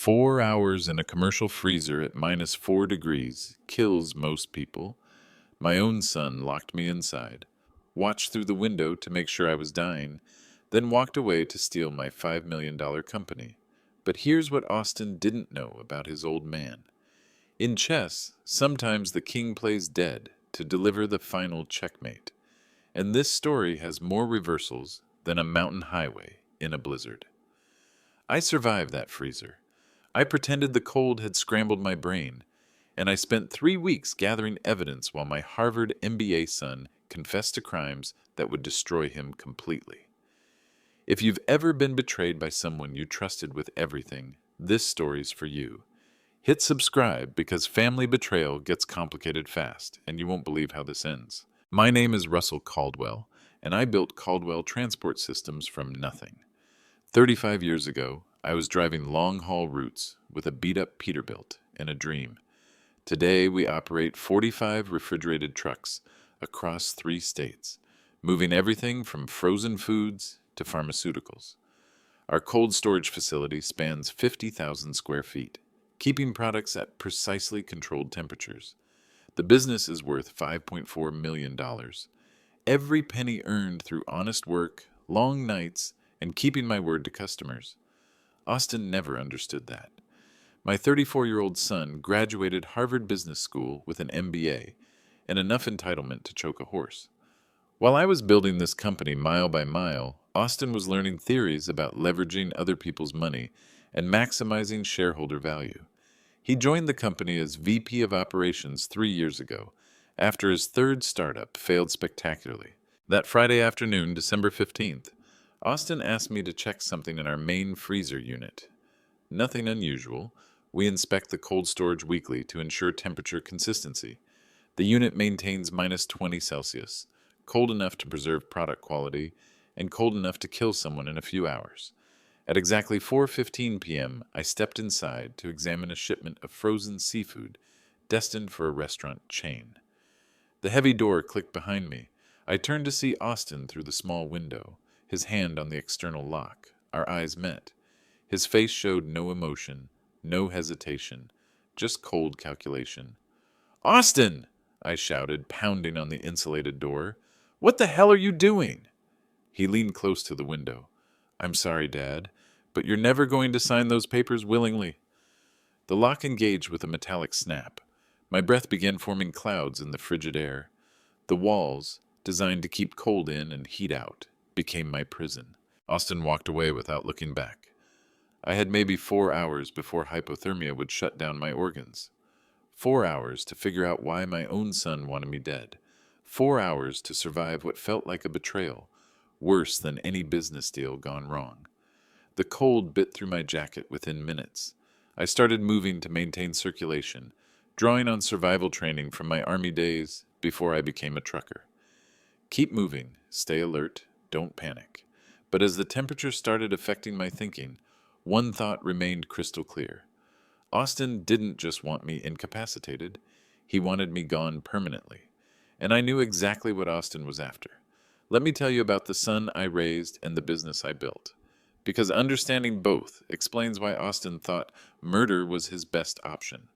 4 hours in a commercial freezer at -4 degrees kills most people. My own son locked me inside, watched through the window to make sure I was dying, then walked away to steal my $5 million company. But here's what Austin didn't know about his old man. In chess, sometimes the king plays dead to deliver the final checkmate. And this story has more reversals than a mountain highway in a blizzard. I survived that freezer. I pretended the cold had scrambled my brain, and I spent 3 weeks gathering evidence while my Harvard MBA son confessed to crimes that would destroy him completely. If you've ever been betrayed by someone you trusted with everything, this story's for you. Hit subscribe because family betrayal gets complicated fast, and you won't believe how this ends. My name is Russell Caldwell, and I built Caldwell Transport Systems from nothing. 35 years ago, I was driving long-haul routes with a beat-up Peterbilt and a dream. Today, we operate 45 refrigerated trucks across 3 states, moving everything from frozen foods to pharmaceuticals. Our cold storage facility spans 50,000 square feet, keeping products at precisely controlled temperatures. The business is worth $5.4 million. Every penny earned through honest work, long nights, and keeping my word to customers. Austin never understood that. My 34-year-old son graduated Harvard Business School with an MBA and enough entitlement to choke a horse. While I was building this company mile by mile, Austin was learning theories about leveraging other people's money and maximizing shareholder value. He joined the company as VP of Operations 3 years ago, after his third startup failed spectacularly. That Friday afternoon, December 15th, Austin asked me to check something in our main freezer unit. Nothing unusual. We inspect the cold storage weekly to ensure temperature consistency. The unit maintains -20 Celsius, cold enough to preserve product quality, and cold enough to kill someone in a few hours. At exactly 4:15 p.m., I stepped inside to examine a shipment of frozen seafood destined for a restaurant chain. The heavy door clicked behind me. I turned to see Austin through the small window, his hand on the external lock. Our eyes met. His face showed no emotion, no hesitation, just cold calculation. "Austin!" I shouted, pounding on the insulated door. "What the hell are you doing?" He leaned close to the window. "I'm sorry, Dad, but you're never going to sign those papers willingly." The lock engaged with a metallic snap. My breath began forming clouds in the frigid air. The walls, designed to keep cold in and heat out, became my prison. Austin walked away without looking back. I had maybe 4 hours before hypothermia would shut down my organs. 4 hours to figure out why my own son wanted me dead. 4 hours to survive what felt like a betrayal, worse than any business deal gone wrong. The cold bit through my jacket within minutes. I started moving to maintain circulation, drawing on survival training from my Army days before I became a trucker. Keep moving, stay alert, don't panic. But as the temperature started affecting my thinking, one thought remained crystal clear. Austin didn't just want me incapacitated, he wanted me gone permanently. And I knew exactly what Austin was after. Let me tell you about the son I raised and the business I built. Because understanding both explains why Austin thought murder was his best option.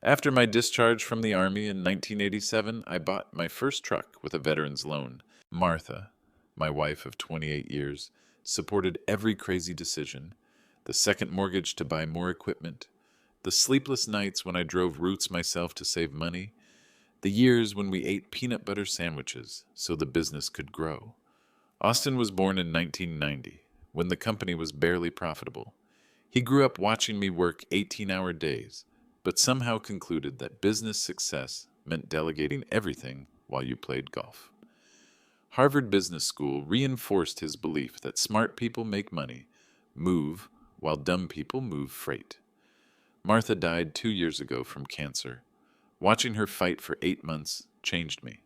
After my discharge from the Army in 1987, I bought my first truck with a veteran's loan. Martha, my wife of 28 years, supported every crazy decision. The second mortgage to buy more equipment. The sleepless nights when I drove routes myself to save money. The years when we ate peanut butter sandwiches so the business could grow. Austin was born in 1990, when the company was barely profitable. He grew up watching me work 18-hour days, but somehow concluded that business success meant delegating everything while you played golf. Harvard Business School reinforced his belief that smart people make money, move, while dumb people move freight. Martha died 2 years ago from cancer. Watching her fight for 8 months changed me.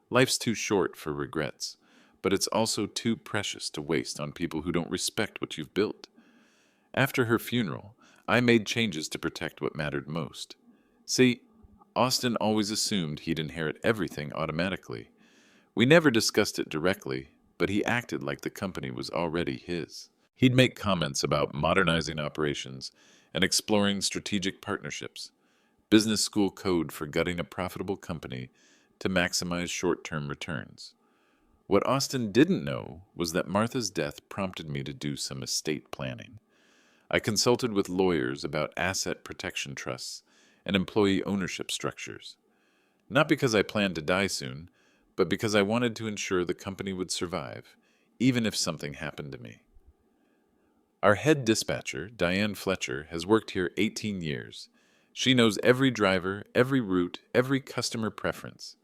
Life's too short for regrets, but it's also too precious to waste on people who don't respect what you've built. After her funeral, I made changes to protect what mattered most. See, Austin always assumed he'd inherit everything automatically. We never discussed it directly, but he acted like the company was already his. He'd make comments about modernizing operations and exploring strategic partnerships, business school code for gutting a profitable company to maximize short-term returns. What Austin didn't know was that Martha's death prompted me to do some estate planning. I consulted with lawyers about asset protection trusts and employee ownership structures. Not because I planned to die soon, but because I wanted to ensure the company would survive, even if something happened to me. Our head dispatcher, Diane Fletcher, has worked here 18 years. She knows every driver, every route, every customer preference.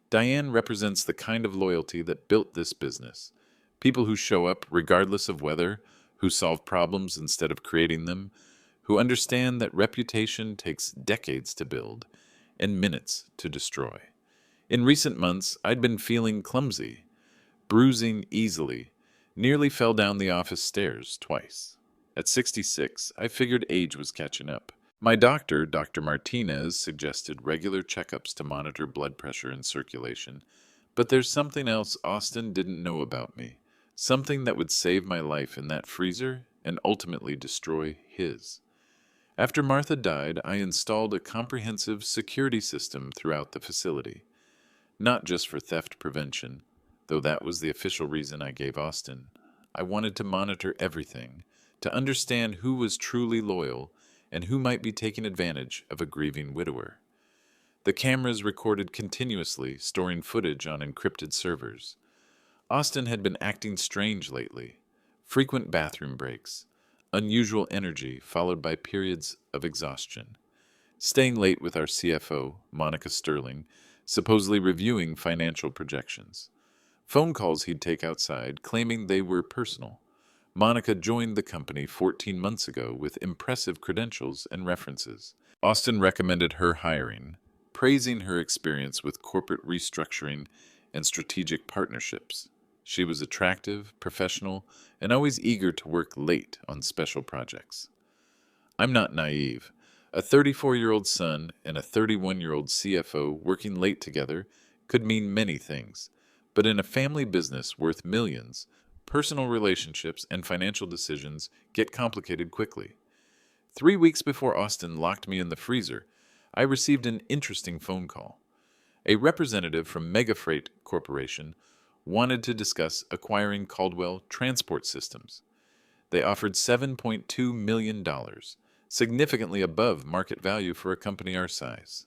Diane represents the kind of loyalty that built this business. People who show up regardless of weather, who solve problems instead of creating them, who understand that reputation takes decades to build and minutes to destroy. In recent months, I'd been feeling clumsy, bruising easily, nearly fell down the office stairs twice. At 66, I figured age was catching up. My doctor, Dr. Martinez, suggested regular checkups to monitor blood pressure and circulation, but there's something else Austin didn't know about me, something that would save my life in that freezer and ultimately destroy his. After Martha died, I installed a comprehensive security system throughout the facility, not just for theft prevention, though that was the official reason I gave Austin. I wanted to monitor everything, to understand who was truly loyal and who might be taking advantage of a grieving widower. The cameras recorded continuously, storing footage on encrypted servers. Austin had been acting strange lately. Frequent bathroom breaks, unusual energy followed by periods of exhaustion. Staying late with our CFO, Monica Sterling, supposedly reviewing financial projections. Phone calls he'd take outside, claiming they were personal. Monica joined the company 14 months ago with impressive credentials and references. Austin recommended her hiring, praising her experience with corporate restructuring and strategic partnerships. She was attractive, professional, and always eager to work late on special projects. I'm not naive. A 34-year-old son and a 31-year-old CFO working late together could mean many things. But in a family business worth millions, personal relationships and financial decisions get complicated quickly. 3 weeks before Austin locked me in the freezer, I received an interesting phone call. A representative from Mega Freight Corporation wanted to discuss acquiring Caldwell Transport Systems. They offered $7.2 million, significantly above market value for a company our size.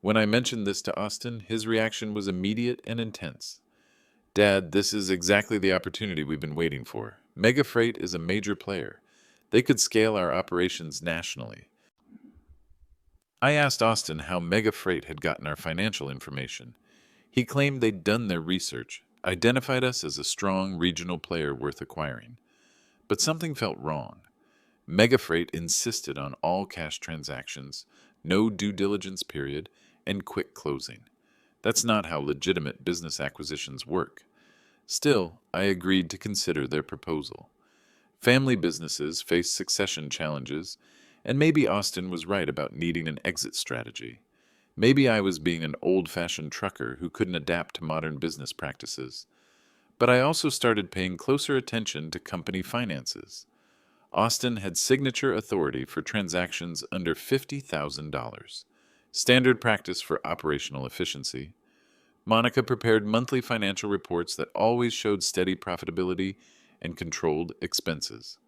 When I mentioned this to Austin, his reaction was immediate and intense. Dad, this is exactly the opportunity we've been waiting for. Mega Freight is a major player. They could scale our operations nationally. I asked Austin how Mega Freight had gotten our financial information. He claimed they'd done their research, identified us as a strong regional player worth acquiring. But something felt wrong. Mega Freight insisted on all cash transactions, no due diligence period, and quick closing. That's not how legitimate business acquisitions work. Still, I agreed to consider their proposal. Family businesses face succession challenges, and maybe Austin was right about needing an exit strategy. Maybe I was being an old-fashioned trucker who couldn't adapt to modern business practices. But I also started paying closer attention to company finances. Austin had signature authority for transactions under $50,000, standard practice for operational efficiency. Monica prepared monthly financial reports that always showed steady profitability and controlled expenses.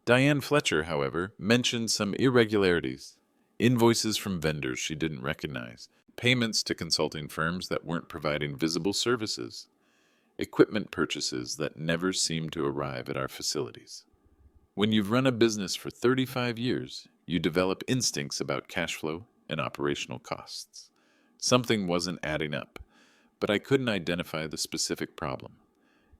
Diane Fletcher, however, mentioned some irregularities, invoices from vendors she didn't recognize, payments to consulting firms that weren't providing visible services, equipment purchases that never seemed to arrive at our facilities. When you've run a business for 35 years, you develop instincts about cash flow and operational costs. Something wasn't adding up, but I couldn't identify the specific problem.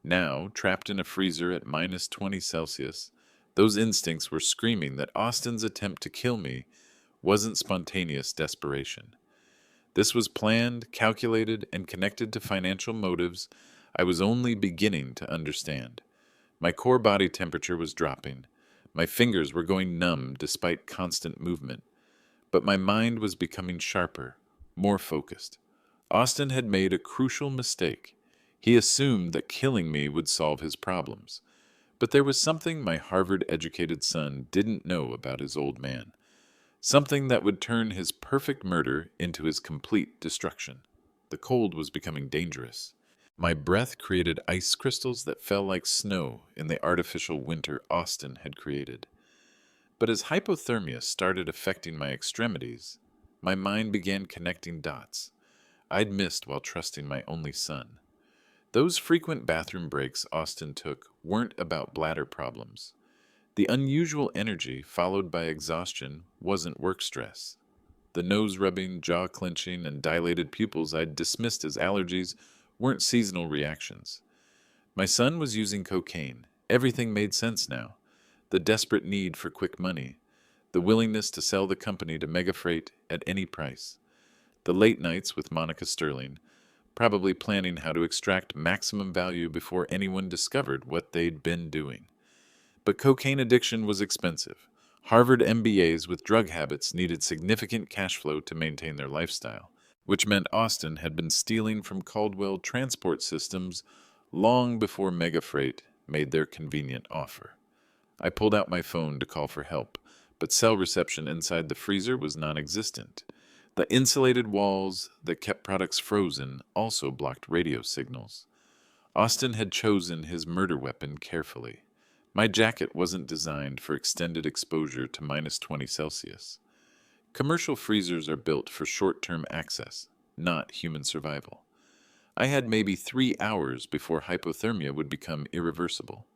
Now, trapped in a freezer at minus 20 Celsius, those instincts were screaming that Austin's attempt to kill me wasn't spontaneous desperation. This was planned, calculated, and connected to financial motives I was only beginning to understand. My core body temperature was dropping. My fingers were going numb despite constant movement. But my mind was becoming sharper, more focused. Austin had made a crucial mistake. He assumed that killing me would solve his problems. But there was something my Harvard-educated son didn't know about his old man. Something that would turn his perfect murder into his complete destruction. The cold was becoming dangerous. My breath created ice crystals that fell like snow in the artificial winter Austin had created. But as hypothermia started affecting my extremities, my mind began connecting dots I'd missed while trusting my only son. Those frequent bathroom breaks Austin took weren't about bladder problems. The unusual energy followed by exhaustion wasn't work stress. The nose rubbing, jaw clenching, and dilated pupils I'd dismissed as allergies weren't seasonal reactions. My son was using cocaine. Everything made sense now. The desperate need for quick money, the willingness to sell the company to Mega Freight at any price, the late nights with Monica Sterling, probably planning how to extract maximum value before anyone discovered what they'd been doing. But cocaine addiction was expensive. Harvard MBAs with drug habits needed significant cash flow to maintain their lifestyle, which meant Austin had been stealing from Caldwell Transport Systems long before Mega Freight made their convenient offer. I pulled out my phone to call for help, but cell reception inside the freezer was non-existent. The insulated walls that kept products frozen also blocked radio signals. Austin had chosen his murder weapon carefully. My jacket wasn't designed for extended exposure to -20 Celsius. Commercial freezers are built for short-term access, not human survival. I had maybe 3 hours before hypothermia would become irreversible.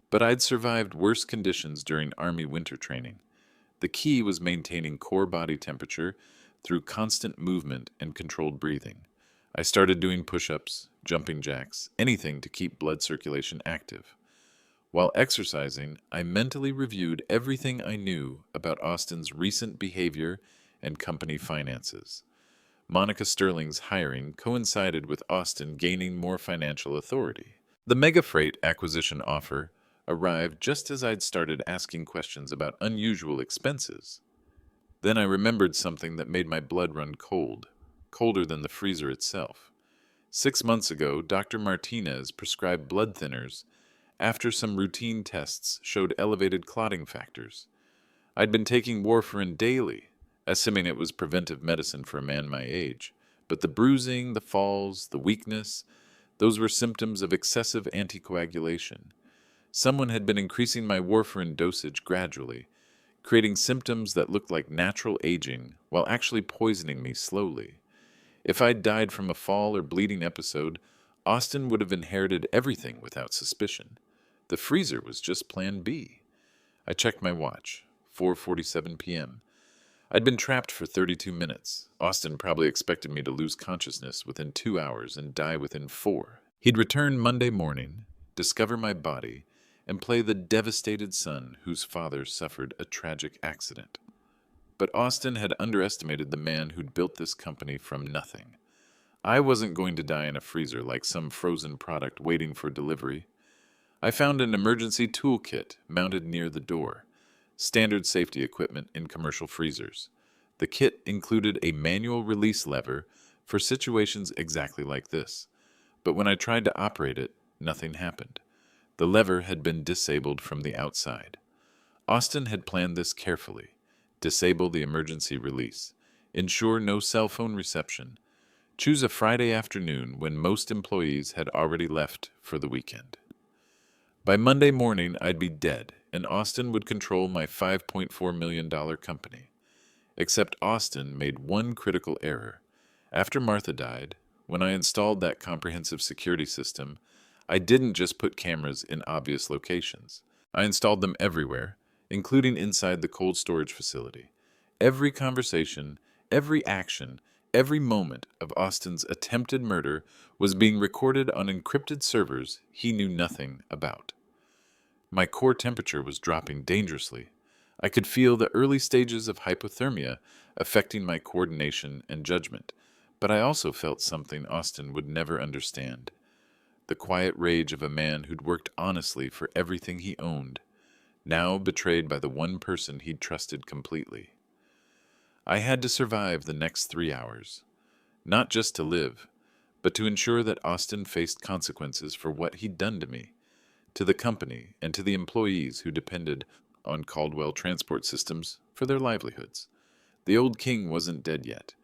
But I'd survived worse conditions during Army winter training. The key was maintaining core body temperature through constant movement and controlled breathing. I started doing push-ups, jumping jacks, anything to keep blood circulation active. While exercising, I mentally reviewed everything I knew about Austin's recent behavior and company finances. Monica Sterling's hiring coincided with Austin gaining more financial authority. The Mega Freight acquisition offer arrived just as I'd started asking questions about unusual expenses. Then I remembered something that made my blood run cold, colder than the freezer itself. 6 months ago, Dr. Martinez prescribed blood thinners after some routine tests showed elevated clotting factors. I'd been taking warfarin daily, assuming it was preventive medicine for a man my age, but the bruising, the falls, the weakness, those were symptoms of excessive anticoagulation. Someone had been increasing my warfarin dosage gradually, creating symptoms that looked like natural aging while actually poisoning me slowly. If I'd died from a fall or bleeding episode, Austin would have inherited everything without suspicion. The freezer was just plan B. I checked my watch, 4:47 p.m. I'd been trapped for 32 minutes. Austin probably expected me to lose consciousness within 2 hours and die within 4. He'd return Monday morning, discover my body, and play the devastated son whose father suffered a tragic accident. But Austin had underestimated the man who'd built this company from nothing. I wasn't going to die in a freezer like some frozen product waiting for delivery. I found an emergency toolkit mounted near the door, standard safety equipment in commercial freezers. The kit included a manual release lever for situations exactly like this. But when I tried to operate it, nothing happened. The lever had been disabled from the outside. Austin had planned this carefully. Disable the emergency release. Ensure no cell phone reception. Choose a Friday afternoon when most employees had already left for the weekend. By Monday morning, I'd be dead, and Austin would control my $5.4 million company. Except Austin made one critical error. After Martha died, when I installed that comprehensive security system, I didn't just put cameras in obvious locations. I installed them everywhere, including inside the cold storage facility. Every conversation, every action, every moment of Austin's attempted murder was being recorded on encrypted servers he knew nothing about. My core temperature was dropping dangerously. I could feel the early stages of hypothermia affecting my coordination and judgment, but I also felt something Austin would never understand. The quiet rage of a man who'd worked honestly for everything he owned, now betrayed by the one person he'd trusted completely. I had to survive the next 3 hours, not just to live, but to ensure that Austin faced consequences for what he'd done to me. to the company, and to the employees who depended on Caldwell Transport Systems for their livelihoods. The old king wasn't dead yet,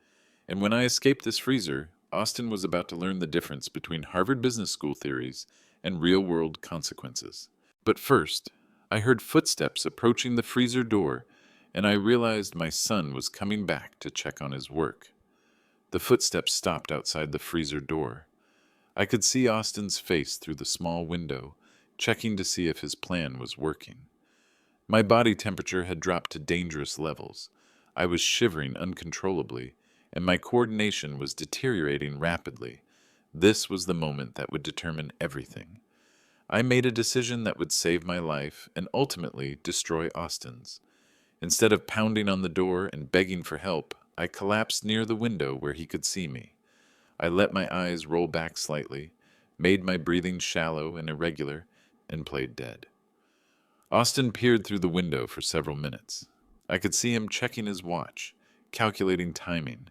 and when I escaped this freezer, Austin was about to learn the difference between Harvard Business School theories and real-world consequences. But first, I heard footsteps approaching the freezer door, and I realized my son was coming back to check on his work. The footsteps stopped outside the freezer door. I could see Austin's face through the small window, checking to see if his plan was working. My body temperature had dropped to dangerous levels. I was shivering uncontrollably, and my coordination was deteriorating rapidly. This was the moment that would determine everything. I made a decision that would save my life and ultimately destroy Austin's. Instead of pounding on the door and begging for help, I collapsed near the window where he could see me. I let my eyes roll back slightly, made my breathing shallow and irregular, and played dead. Austin peered through the window for several minutes. I could see him checking his watch, calculating timing.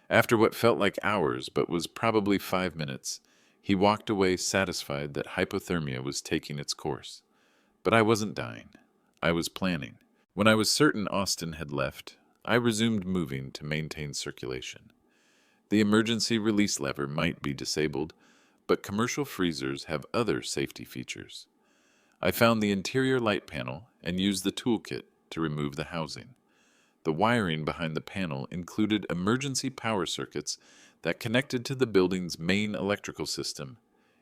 After what felt like hours but was probably 5 minutes, he walked away satisfied that hypothermia was taking its course. But I wasn't dying. I was planning. When I was certain Austin had left, I resumed moving to maintain circulation. The emergency release lever might be disabled, but commercial freezers have other safety features. I found the interior light panel and used the toolkit to remove the housing. The wiring behind the panel included emergency power circuits that connected to the building's main electrical system.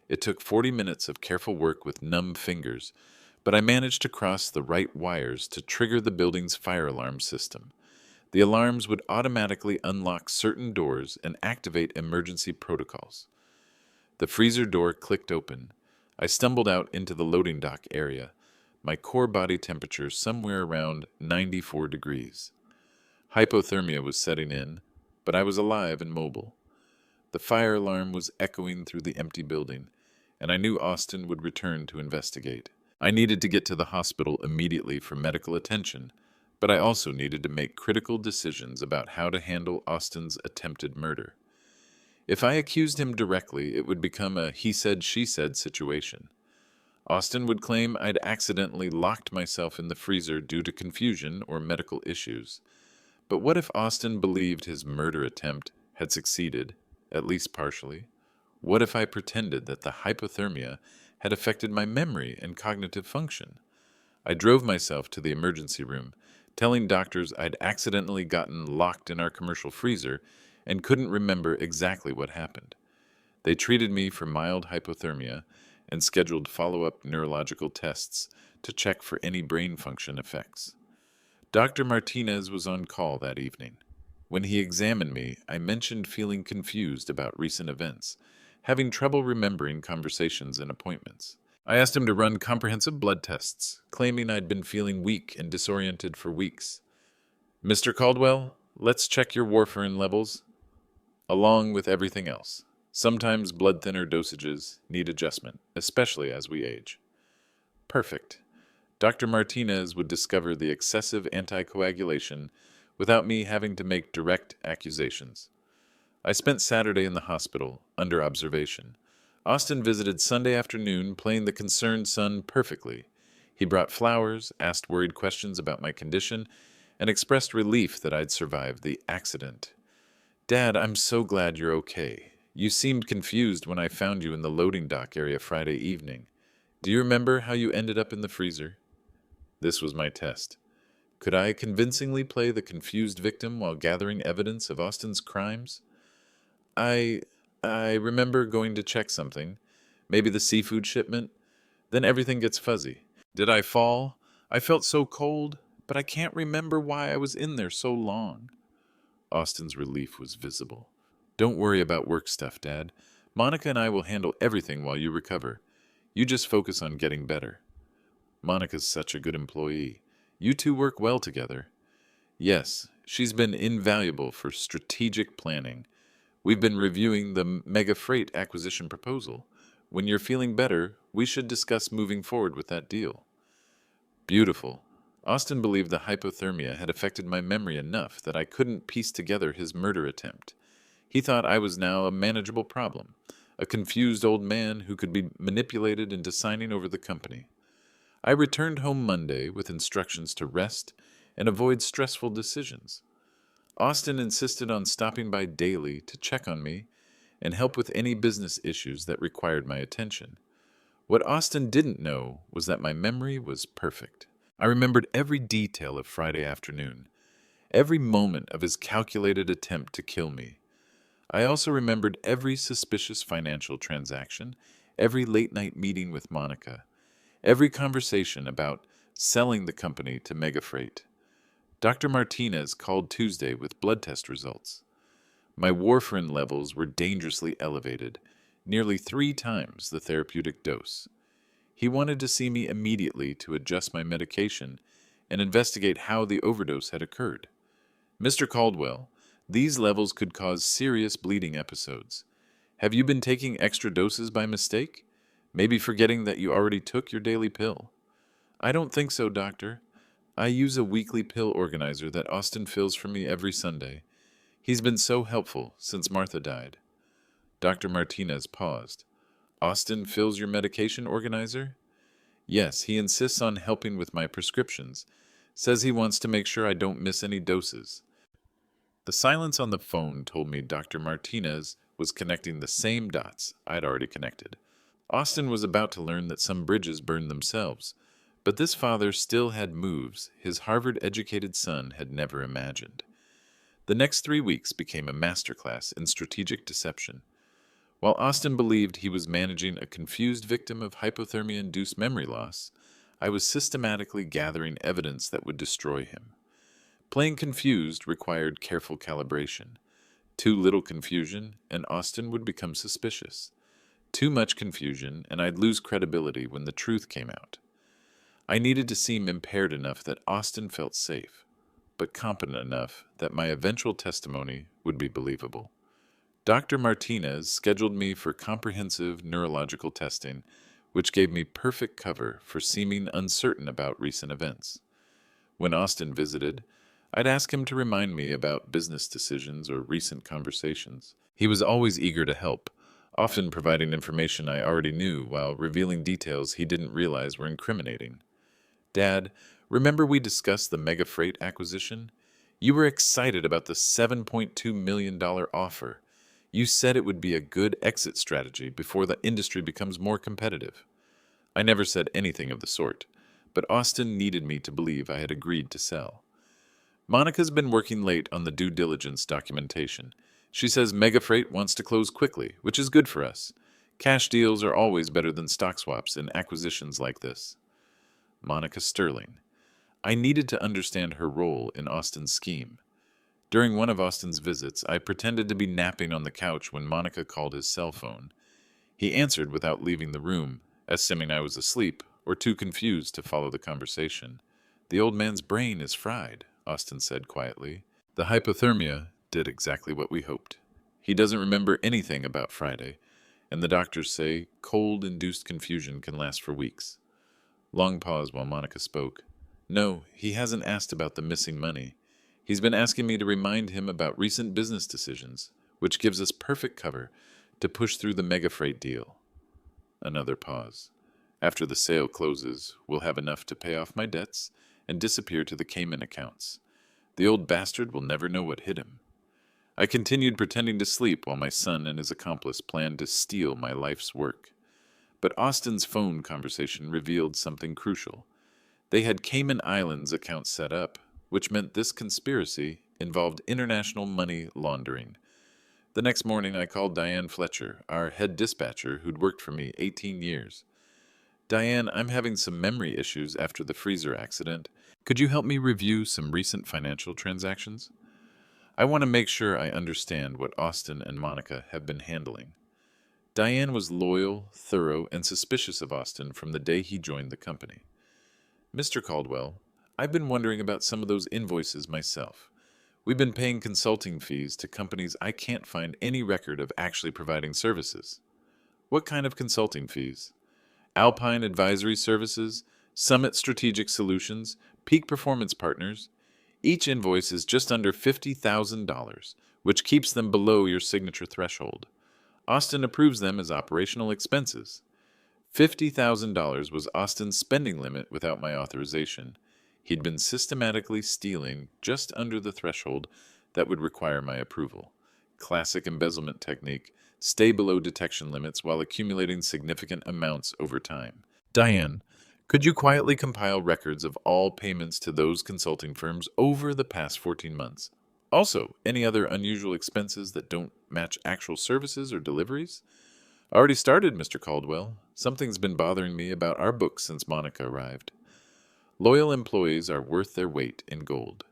It took 40 minutes of careful work with numb fingers, but I managed to cross the right wires to trigger the building's fire alarm system. The alarms would automatically unlock certain doors and activate emergency protocols. The freezer door clicked open. I stumbled out into the loading dock area, my core body temperature somewhere around 94 degrees. Hypothermia was setting in, but I was alive and mobile. The fire alarm was echoing through the empty building, and I knew Austin would return to investigate. I needed to get to the hospital immediately for medical attention, but I also needed to make critical decisions about how to handle Austin's attempted murder. If I accused him directly, it would become a he said, she said situation. Austin would claim I'd accidentally locked myself in the freezer due to confusion or medical issues. But what if Austin believed his murder attempt had succeeded, at least partially? What if I pretended that the hypothermia had affected my memory and cognitive function? I drove myself to the emergency room, telling doctors I'd accidentally gotten locked in our commercial freezer and couldn't remember exactly what happened. They treated me for mild hypothermia and scheduled follow-up neurological tests to check for any brain function effects. Dr. Martinez was on call that evening. When he examined me, I mentioned feeling confused about recent events, having trouble remembering conversations and appointments. I asked him to run comprehensive blood tests, claiming I'd been feeling weak and disoriented for weeks. "Mr. Caldwell, let's check your warfarin levels, along with everything else. Sometimes blood thinner dosages need adjustment, especially as we age." Perfect. Dr. Martinez would discover the excessive anticoagulation without me having to make direct accusations. I spent Saturday in the hospital, under observation. Austin visited Sunday afternoon, playing the concerned son perfectly. He brought flowers, asked worried questions about my condition, and expressed relief that I'd survived the accident. "Dad, I'm so glad you're okay. You seemed confused when I found you in the loading dock area Friday evening. Do you remember how you ended up in the freezer?" This was my test. Could I convincingly play the confused victim while gathering evidence of Austin's crimes? I remember going to check something, maybe the seafood shipment. Then everything gets fuzzy. Did I fall? I felt so cold, but I can't remember why I was in there so long. Austin's relief was visible. "Don't worry about work stuff, Dad. Monica and I will handle everything while you recover. You just focus on getting better." Monica's such a good employee. You two work well together. Yes, she's been invaluable for strategic planning. We've been reviewing the mega freight acquisition proposal. When you're feeling better, we should discuss moving forward with that deal. Beautiful. Austin believed the hypothermia had affected my memory enough that I couldn't piece together his murder attempt. He thought I was now a manageable problem. a confused old man who could be manipulated into signing over the company. I returned home Monday with instructions to rest and avoid stressful decisions. Austin insisted on stopping by daily to check on me and help with any business issues that required my attention. What Austin didn't know was that my memory was perfect. I remembered every detail of Friday afternoon, every moment of his calculated attempt to kill me. I also remembered every suspicious financial transaction, every late-night meeting with Monica, every conversation about selling the company to Megafreight. Dr. Martinez called Tuesday with blood test results. My warfarin levels were dangerously elevated, nearly 3 times the therapeutic dose. He wanted to see me immediately to adjust my medication and investigate how the overdose had occurred. Mr. Caldwell, these levels could cause serious bleeding episodes. Have you been taking extra doses by mistake? Maybe forgetting that you already took your daily pill? I don't think so, doctor. I use a weekly pill organizer that Austin fills for me every Sunday. He's been so helpful since Martha died. Dr. Martinez paused. Austin fills your medication organizer? Yes, he insists on helping with my prescriptions. Says he wants to make sure I don't miss any doses. The silence on the phone told me Dr. Martinez was connecting the same dots I'd already connected. Austin was about to learn that some bridges burned themselves, but this father still had moves his Harvard-educated son had never imagined. The next 3 weeks became a masterclass in strategic deception. While Austin believed he was managing a confused victim of hypothermia-induced memory loss, I was systematically gathering evidence that would destroy him. Playing confused required careful calibration. Too little confusion, and Austin would become suspicious. Too much confusion, and I'd lose credibility when the truth came out. I needed to seem impaired enough that Austin felt safe, but competent enough that my eventual testimony would be believable. Dr. Martinez scheduled me for comprehensive neurological testing, which gave me perfect cover for seeming uncertain about recent events. When Austin visited, I'd ask him to remind me about business decisions or recent conversations. He was always eager to help, often providing information I already knew while revealing details he didn't realize were incriminating. Dad, remember we discussed the Mega Freight acquisition? You were excited about the $7.2 million offer. You said it would be a good exit strategy before the industry becomes more competitive. I never said anything of the sort, but Austin needed me to believe I had agreed to sell. Monica's been working late on the due diligence documentation. She says Megafreight wants to close quickly, which is good for us. Cash deals are always better than stock swaps in acquisitions like this. Monica Sterling. I needed to understand her role in Austin's scheme. During one of Austin's visits, I pretended to be napping on the couch when Monica called his cell phone. He answered without leaving the room, assuming I was asleep or too confused to follow the conversation. The old man's brain is fried, Austin said quietly. The hypothermia did exactly what we hoped. He doesn't remember anything about Friday, and the doctors say cold-induced confusion can last for weeks. Long pause while Monica spoke. No, he hasn't asked about the missing money. He's been asking me to remind him about recent business decisions, which gives us perfect cover to push through the Mega Freight deal. Another pause. After the sale closes, we'll have enough to pay off my debts and disappear to the Cayman accounts. The old bastard will never know what hit him. I continued pretending to sleep while my son and his accomplice planned to steal my life's work. But Austin's phone conversation revealed something crucial. They had Cayman Islands accounts set up, which meant this conspiracy involved international money laundering. The next morning, I called Diane Fletcher, our head dispatcher who'd worked for me 18 years. Diane, I'm having some memory issues after the freezer accident. Could you help me review some recent financial transactions? I want to make sure I understand what Austin and Monica have been handling. Diane was loyal, thorough, and suspicious of Austin from the day he joined the company. Mr. Caldwell, I've been wondering about some of those invoices myself. We've been paying consulting fees to companies I can't find any record of actually providing services. What kind of consulting fees? Alpine Advisory Services, Summit Strategic Solutions, Peak Performance Partners. Each invoice is just under $50,000, which keeps them below your signature threshold. Austin approves them as operational expenses. $50,000 was Austin's spending limit without my authorization. He'd been systematically stealing just under the threshold that would require my approval. Classic embezzlement technique: stay below detection limits while accumulating significant amounts over time. Diane, could you quietly compile records of all payments to those consulting firms over the past 14 months? Also, any other unusual expenses that don't match actual services or deliveries? Already started, Mr. Caldwell. Something's been bothering me about our books since Monica arrived. Loyal employees are worth their weight in gold.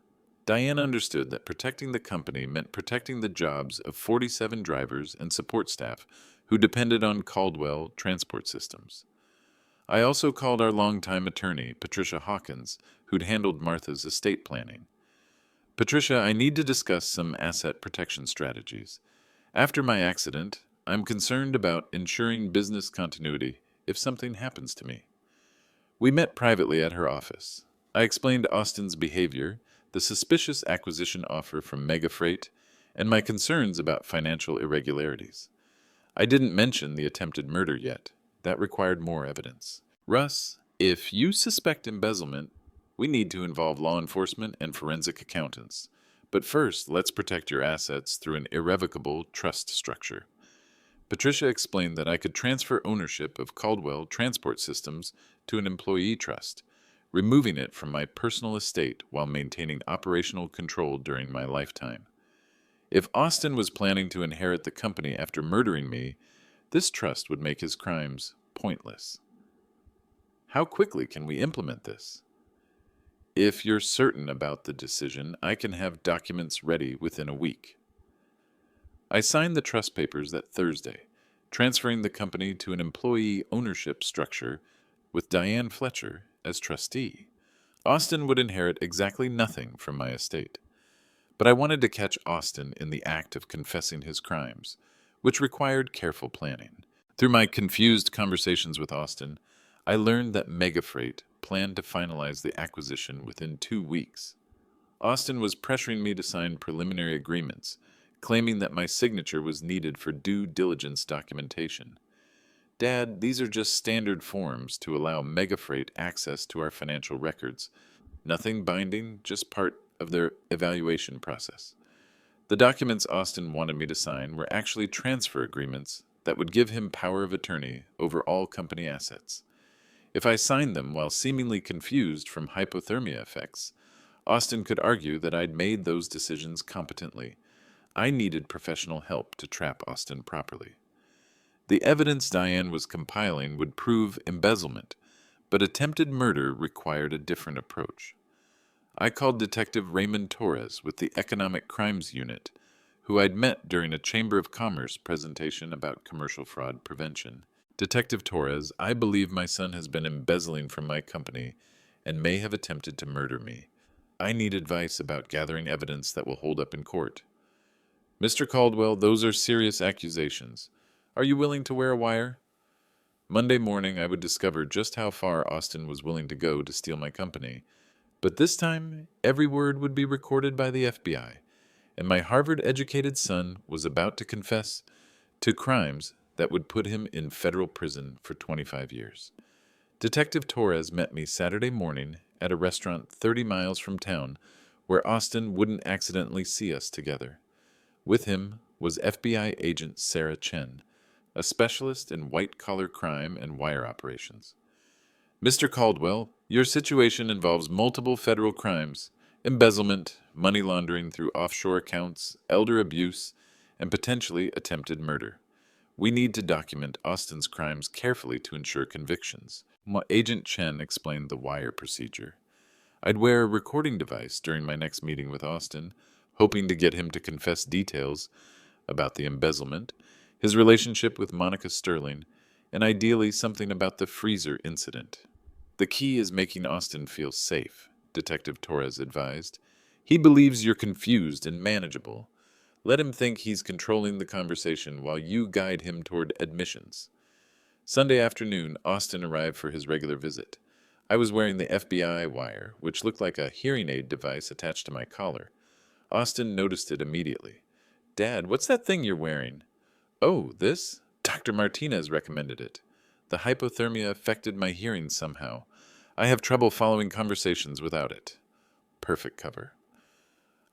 Diane understood that protecting the company meant protecting the jobs of 47 drivers and support staff who depended on Caldwell Transport Systems. I also called our longtime attorney, Patricia Hawkins, who'd handled Martha's estate planning. Patricia, I need to discuss some asset protection strategies. After my accident, I'm concerned about ensuring business continuity if something happens to me. We met privately at her office. I explained Austin's behavior, the suspicious acquisition offer from Mega Freight, and my concerns about financial irregularities. I didn't mention the attempted murder yet. That required more evidence. Russ, if you suspect embezzlement, we need to involve law enforcement and forensic accountants. But first, let's protect your assets through an irrevocable trust structure. Patricia explained that I could transfer ownership of Caldwell Transport Systems to an employee trust, removing it from my personal estate while maintaining operational control during my lifetime. If Austin was planning to inherit the company after murdering me, this trust would make his crimes pointless. How quickly can we implement this? If you're certain about the decision, I can have documents ready within a week. I signed the trust papers that Thursday, transferring the company to an employee ownership structure with Diane Fletcher as trustee. Austin would inherit exactly nothing from my estate. But I wanted to catch Austin in the act of confessing his crimes, which required careful planning. Through my confused conversations with Austin, I learned that Megafreight planned to finalize the acquisition within 2 weeks. Austin was pressuring me to sign preliminary agreements, claiming that my signature was needed for due diligence documentation. Dad, these are just standard forms to allow Megafreight access to our financial records. Nothing binding, just part of their evaluation process. The documents Austin wanted me to sign were actually transfer agreements that would give him power of attorney over all company assets. If I signed them while seemingly confused from hypothermia effects, Austin could argue that I'd made those decisions competently. I needed professional help to trap Austin properly. The evidence Diane was compiling would prove embezzlement, but attempted murder required a different approach. I called Detective Raymond Torres with the Economic Crimes Unit, who I'd met during a Chamber of Commerce presentation about commercial fraud prevention. Detective Torres, I believe my son has been embezzling from my company and may have attempted to murder me. I need advice about gathering evidence that will hold up in court. Mr. Caldwell, those are serious accusations. Are you willing to wear a wire? Monday morning, I would discover just how far Austin was willing to go to steal my company. But this time, every word would be recorded by the FBI, and my Harvard-educated son was about to confess to crimes that would put him in federal prison for 25 years. Detective Torres met me Saturday morning at a restaurant 30 miles from town where Austin wouldn't accidentally see us together. With him was FBI agent Sarah Chen, a specialist in white-collar crime and wire operations. Mr. Caldwell, your situation involves multiple federal crimes: embezzlement, money laundering through offshore accounts, elder abuse, and potentially attempted murder. We need to document Austin's crimes carefully to ensure convictions. Agent Chen explained the wire procedure. I'd wear a recording device during my next meeting with Austin, hoping to get him to confess details about the embezzlement, his relationship with Monica Sterling, and ideally something about the freezer incident. The key is making Austin feel safe, Detective Torres advised. He believes you're confused and manageable. Let him think he's controlling the conversation while you guide him toward admissions. Sunday afternoon, Austin arrived for his regular visit. I was wearing the FBI wire, which looked like a hearing aid device attached to my collar. Austin noticed it immediately. Dad, what's that thing you're wearing? Oh, this? Dr. Martinez recommended it. The hypothermia affected my hearing somehow. I have trouble following conversations without it. Perfect cover.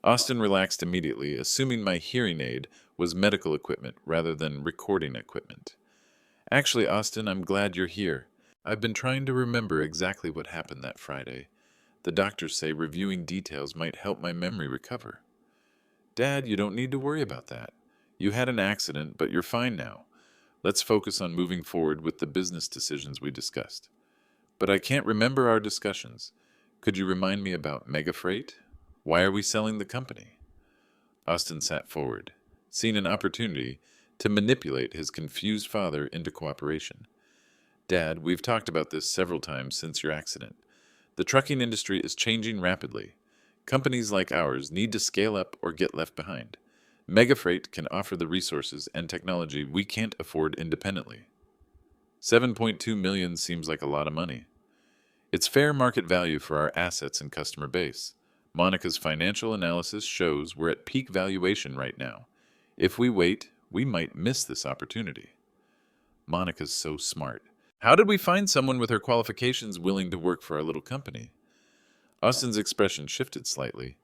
Austin relaxed immediately, assuming my hearing aid was medical equipment rather than recording equipment. Actually, Austin, I'm glad you're here. I've been trying to remember exactly what happened that Friday. The doctors say reviewing details might help my memory recover. Dad, you don't need to worry about that. You had an accident, but you're fine now. Let's focus on moving forward with the business decisions we discussed. But I can't remember our discussions. Could you remind me about Mega Freight? Why are we selling the company? Austin sat forward, seeing an opportunity to manipulate his confused father into cooperation. Dad, we've talked about this several times since your accident. The trucking industry is changing rapidly. Companies like ours need to scale up or get left behind. Megafreight can offer the resources and technology we can't afford independently. 7.2 million seems like a lot of money. It's fair market value for our assets and customer base. Monica's financial analysis shows we're at peak valuation right now. If we wait, we might miss this opportunity. Monica's so smart. How did we find someone with her qualifications willing to work for our little company? Austin's expression shifted slightly.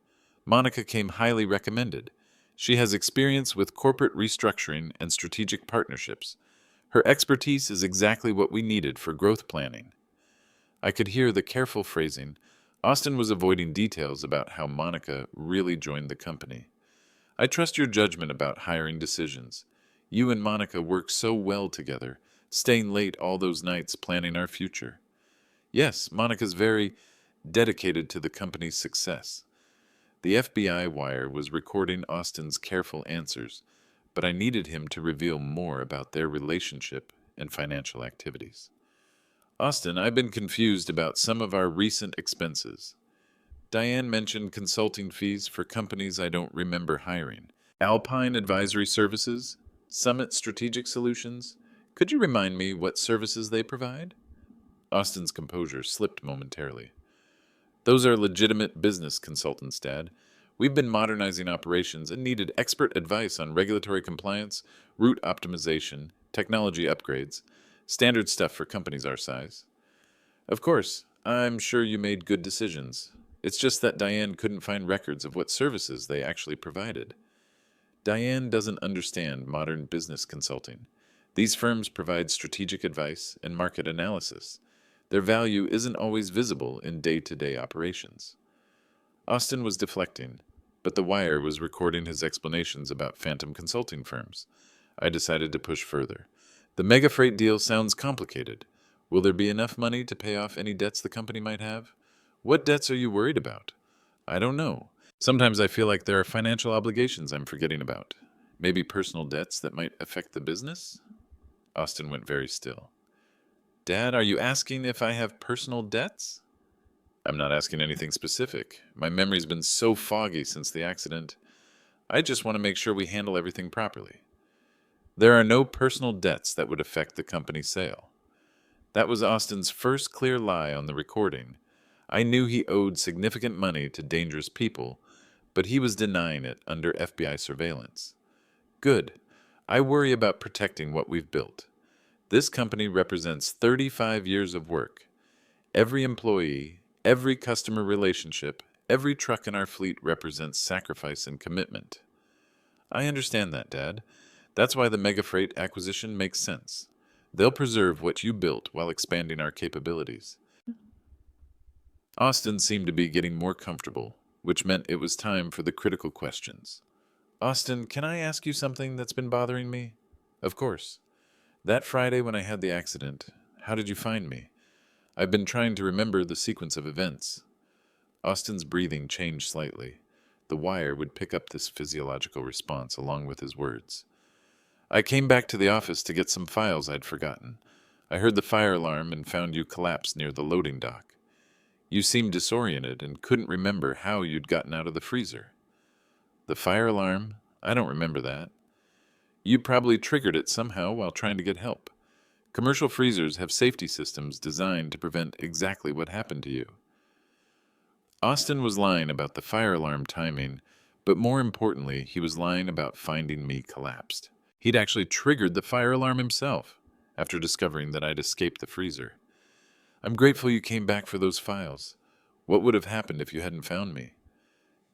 Monica came highly recommended. She has experience with corporate restructuring and strategic partnerships. Her expertise is exactly what we needed for growth planning. I could hear the careful phrasing. Austin was avoiding details about how Monica really joined the company. I trust your judgment about hiring decisions. You and Monica work so well together, staying late all those nights planning our future. Yes, Monica's very dedicated to the company's success. The FBI wire was recording Austin's careful answers, but I needed him to reveal more about their relationship and financial activities. Austin, I've been confused about some of our recent expenses. Diane mentioned consulting fees for companies I don't remember hiring. Alpine Advisory Services? Summit Strategic Solutions? Could you remind me what services they provide? Austin's composure slipped momentarily. Those are legitimate business consultants, Dad. We've been modernizing operations and needed expert advice on regulatory compliance, route optimization, technology upgrades, standard stuff for companies our size. Of course, I'm sure you made good decisions. It's just that Diane couldn't find records of what services they actually provided. Diane doesn't understand modern business consulting. These firms provide strategic advice and market analysis. Their value isn't always visible in day-to-day operations. Austin was deflecting, but the wire was recording his explanations about phantom consulting firms. I decided to push further. The mega freight deal sounds complicated. Will there be enough money to pay off any debts the company might have? What debts are you worried about? I don't know. Sometimes I feel like there are financial obligations I'm forgetting about. Maybe personal debts that might affect the business? Austin went very still. Dad, are you asking if I have personal debts? I'm not asking anything specific. My memory's been so foggy since the accident. I just want to make sure we handle everything properly. There are no personal debts that would affect the company sale. That was Austin's first clear lie on the recording. I knew he owed significant money to dangerous people, but he was denying it under FBI surveillance. Good. I worry about protecting what we've built. This company represents 35 years of work. Every employee, every customer relationship, every truck in our fleet represents sacrifice and commitment. I understand that, Dad. That's why the Megafreight acquisition makes sense. They'll preserve what you built while expanding our capabilities. Austin seemed to be getting more comfortable, which meant it was time for the critical questions. Austin, can I ask you something that's been bothering me? Of course. That Friday when I had the accident, how did you find me? I've been trying to remember the sequence of events. Austin's breathing changed slightly. The wire would pick up this physiological response along with his words. I came back to the office to get some files I'd forgotten. I heard the fire alarm and found you collapsed near the loading dock. You seemed disoriented and couldn't remember how you'd gotten out of the freezer. The fire alarm? I don't remember that. You probably triggered it somehow while trying to get help. Commercial freezers have safety systems designed to prevent exactly what happened to you. Austin was lying about the fire alarm timing, but more importantly, he was lying about finding me collapsed. He'd actually triggered the fire alarm himself after discovering that I'd escaped the freezer. I'm grateful you came back for those files. What would have happened if you hadn't found me?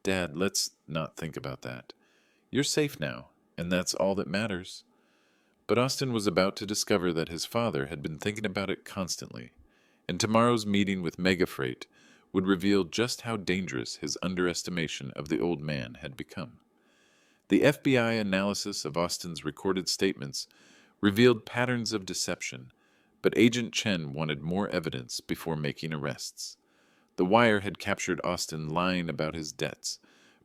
Dad, let's not think about that. You're safe now, and that's all that matters. But Austin was about to discover that his father had been thinking about it constantly, and tomorrow's meeting with Megafreight would reveal just how dangerous his underestimation of the old man had become. The FBI analysis of Austin's recorded statements revealed patterns of deception, but Agent Chen wanted more evidence before making arrests. The Wire had captured Austin lying about his debts,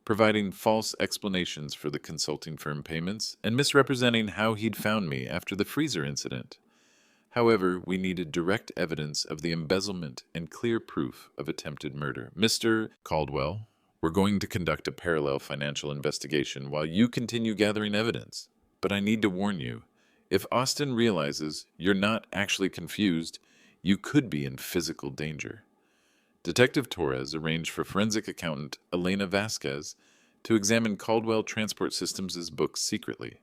providing false explanations for the consulting firm payments, and misrepresenting how he'd found me after the freezer incident. However, we needed direct evidence of the embezzlement and clear proof of attempted murder. Mr. Caldwell, we're going to conduct a parallel financial investigation while you continue gathering evidence. But I need to warn you, if Austin realizes you're not actually confused, you could be in physical danger. Detective Torres arranged for forensic accountant Elena Vasquez to examine Caldwell Transport Systems' books secretly.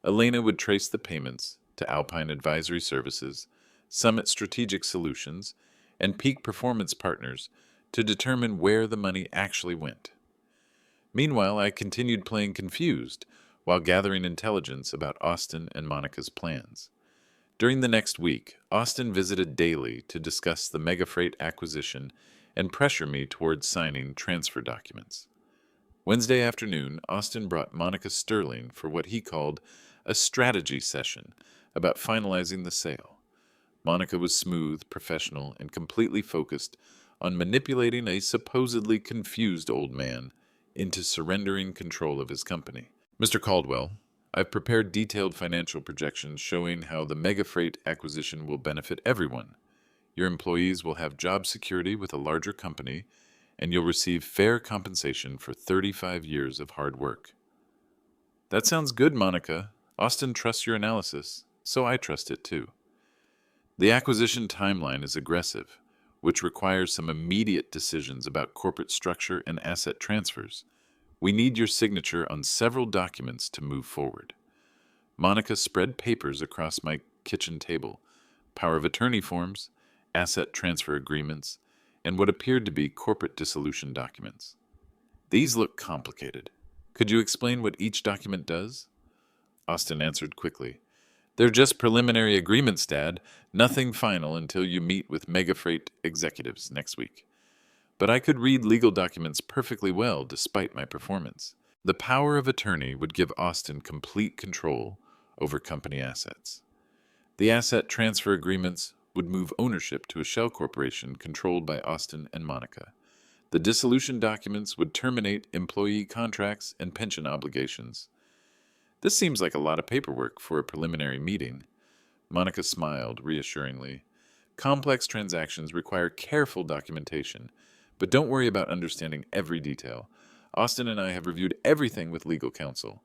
Elena would trace the payments to Alpine Advisory Services, Summit Strategic Solutions, and Peak Performance Partners to determine where the money actually went. Meanwhile, I continued playing confused while gathering intelligence about Austin and Monica's plans. During the next week, Austin visited daily to discuss the Megafreight acquisition and pressure me towards signing transfer documents. Wednesday afternoon, Austin brought Monica Sterling for what he called a strategy session about finalizing the sale. Monica was smooth, professional, and completely focused on manipulating a supposedly confused old man into surrendering control of his company. Mr. Caldwell, I've prepared detailed financial projections showing how the Megafreight acquisition will benefit everyone. Your employees will have job security with a larger company, and you'll receive fair compensation for 35 years of hard work. That sounds good, Monica. Austin trusts your analysis, so I trust it too. The acquisition timeline is aggressive, which requires some immediate decisions about corporate structure and asset transfers. We need your signature on several documents to move forward. Monica spread papers across my kitchen table, power of attorney forms, asset transfer agreements, and what appeared to be corporate dissolution documents. These look complicated. Could you explain what each document does? Austin answered quickly. They're just preliminary agreements, Dad. Nothing final until you meet with Megafreight executives next week. But I could read legal documents perfectly well despite my performance. The power of attorney would give Austin complete control over company assets. The asset transfer agreements would move ownership to a shell corporation controlled by Austin and Monica. The dissolution documents would terminate employee contracts and pension obligations. This seems like a lot of paperwork for a preliminary meeting. Monica smiled reassuringly. Complex transactions require careful documentation, but don't worry about understanding every detail. Austin and I have reviewed everything with legal counsel.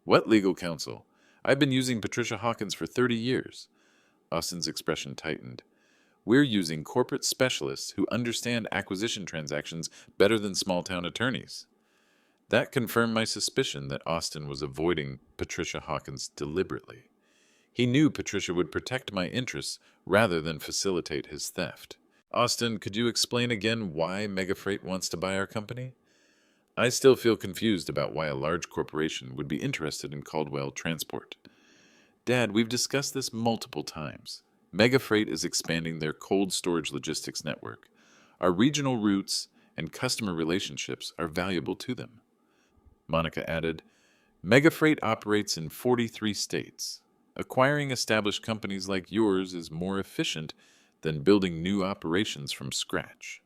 What legal counsel? I've been using Patricia Hawkins for 30 years. Austin's expression tightened. We're using corporate specialists who understand acquisition transactions better than small-town attorneys. That confirmed my suspicion that Austin was avoiding Patricia Hawkins deliberately. He knew Patricia would protect my interests rather than facilitate his theft. Austin, could you explain again why Megafreight wants to buy our company? I still feel confused about why a large corporation would be interested in Caldwell Transport. Dad, we've discussed this multiple times. Megafreight is expanding their cold storage logistics network. Our regional routes and customer relationships are valuable to them. Monica added, Megafreight operates in 43 states. Acquiring established companies like yours is more efficient than building new operations from scratch.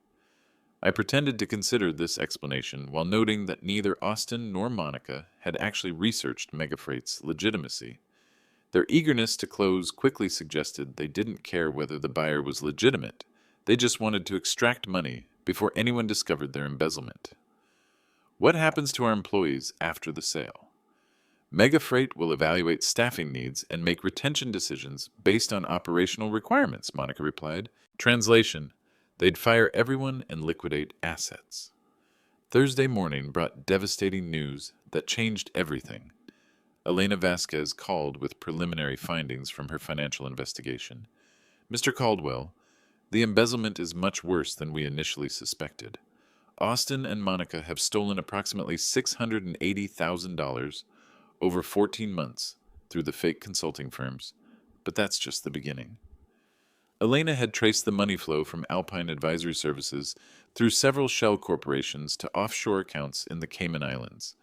I pretended to consider this explanation while noting that neither Austin nor Monica had actually researched Megafreight's legitimacy. Their eagerness to close quickly suggested they didn't care whether the buyer was legitimate. They just wanted to extract money before anyone discovered their embezzlement. What happens to our employees after the sale? Megafreight will evaluate staffing needs and make retention decisions based on operational requirements, Monica replied. Translation: they'd fire everyone and liquidate assets. Thursday morning brought devastating news that changed everything. Elena Vasquez called with preliminary findings from her financial investigation. Mr. Caldwell, the embezzlement is much worse than we initially suspected. Austin and Monica have stolen approximately $680,000 over 14 months through the fake consulting firms, but that's just the beginning. Elena had traced the money flow from Alpine Advisory Services through several shell corporations to offshore accounts in the Cayman Islands.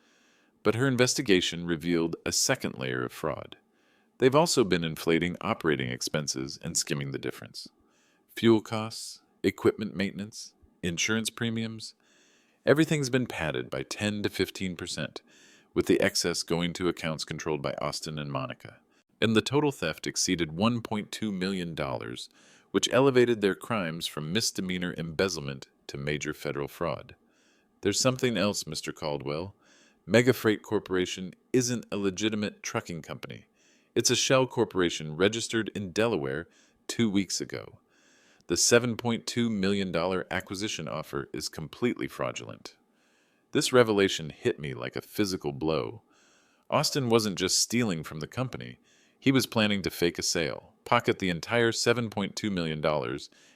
But her investigation revealed a second layer of fraud. They've also been inflating operating expenses and skimming the difference. Fuel costs, equipment maintenance, insurance premiums, everything's been padded by 10 to 15%, with the excess going to accounts controlled by Austin and Monica. And the total theft exceeded $1.2 million, which elevated their crimes from misdemeanor embezzlement to major federal fraud. There's something else, Mr. Caldwell. Mega Freight Corporation isn't a legitimate trucking company. It's a shell corporation registered in Delaware 2 weeks ago. The $7.2 million acquisition offer is completely fraudulent. This revelation hit me like a physical blow. Austin wasn't just stealing from the company. He was planning to fake a sale, pocket the entire $7.2 million,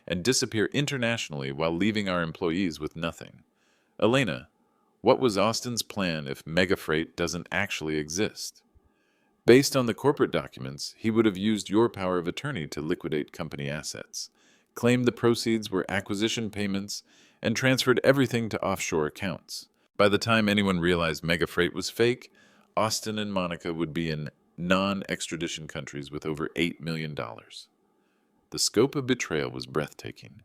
and disappear internationally while leaving our employees with nothing. Elena, what was Austin's plan if Mega Freight doesn't actually exist? Based on the corporate documents, he would have used your power of attorney to liquidate company assets, claimed the proceeds were acquisition payments, and transferred everything to offshore accounts. By the time anyone realized Mega Freight was fake, Austin and Monica would be in non-extradition countries with over $8 million. The scope of betrayal was breathtaking.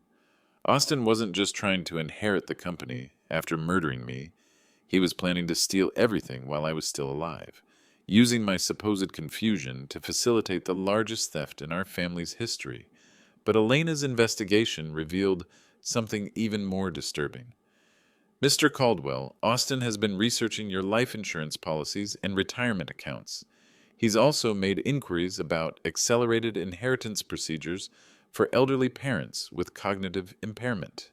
Austin wasn't just trying to inherit the company after murdering me. He was planning to steal everything while I was still alive, using my supposed confusion to facilitate the largest theft in our family's history. But Elena's investigation revealed something even more disturbing. Mr. Caldwell, Austin has been researching your life insurance policies and retirement accounts. He's also made inquiries about accelerated inheritance procedures for elderly parents with cognitive impairment.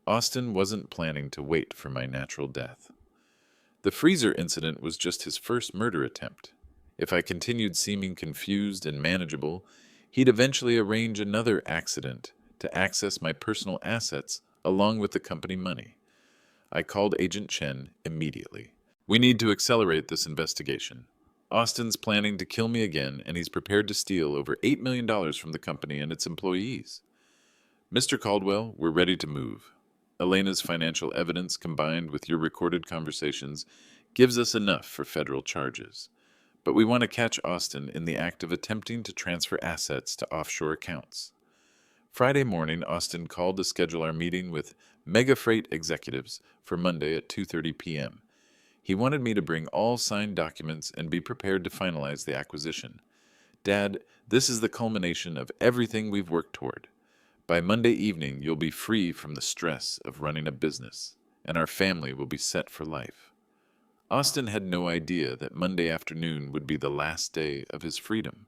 Austin wasn't planning to wait for my natural death. The freezer incident was just his first murder attempt. If I continued seeming confused and manageable, he'd eventually arrange another accident to access my personal assets along with the company money. I called Agent Chen immediately. We need to accelerate this investigation. Austin's planning to kill me again, and he's prepared to steal over $8 million from the company and its employees. Mr. Caldwell, we're ready to move. Elena's financial evidence combined with your recorded conversations gives us enough for federal charges. But we want to catch Austin in the act of attempting to transfer assets to offshore accounts. Friday morning, Austin called to schedule our meeting with Mega Freight executives for Monday at 2:30 p.m. He wanted me to bring all signed documents and be prepared to finalize the acquisition. Dad, this is the culmination of everything we've worked toward. By Monday evening, you'll be free from the stress of running a business, and our family will be set for life. Austin had no idea that Monday afternoon would be the last day of his freedom,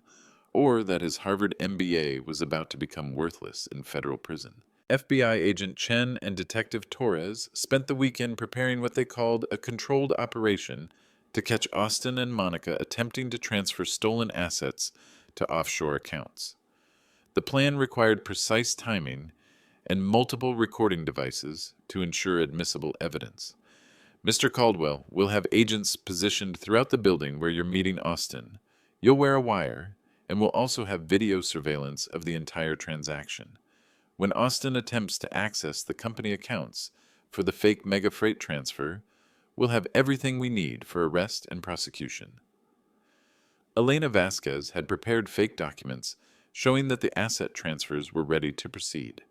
or that his Harvard MBA was about to become worthless in federal prison. FBI agent Chen and Detective Torres spent the weekend preparing what they called a controlled operation to catch Austin and Monica attempting to transfer stolen assets to offshore accounts. The plan required precise timing and multiple recording devices to ensure admissible evidence. Mr. Caldwell, we'll have agents positioned throughout the building where you're meeting Austin. You'll wear a wire, and we'll also have video surveillance of the entire transaction. When Austin attempts to access the company accounts for the fake Mega Freight transfer, we'll have everything we need for arrest and prosecution. Elena Vasquez had prepared fake documents showing that the asset transfers were ready to proceed,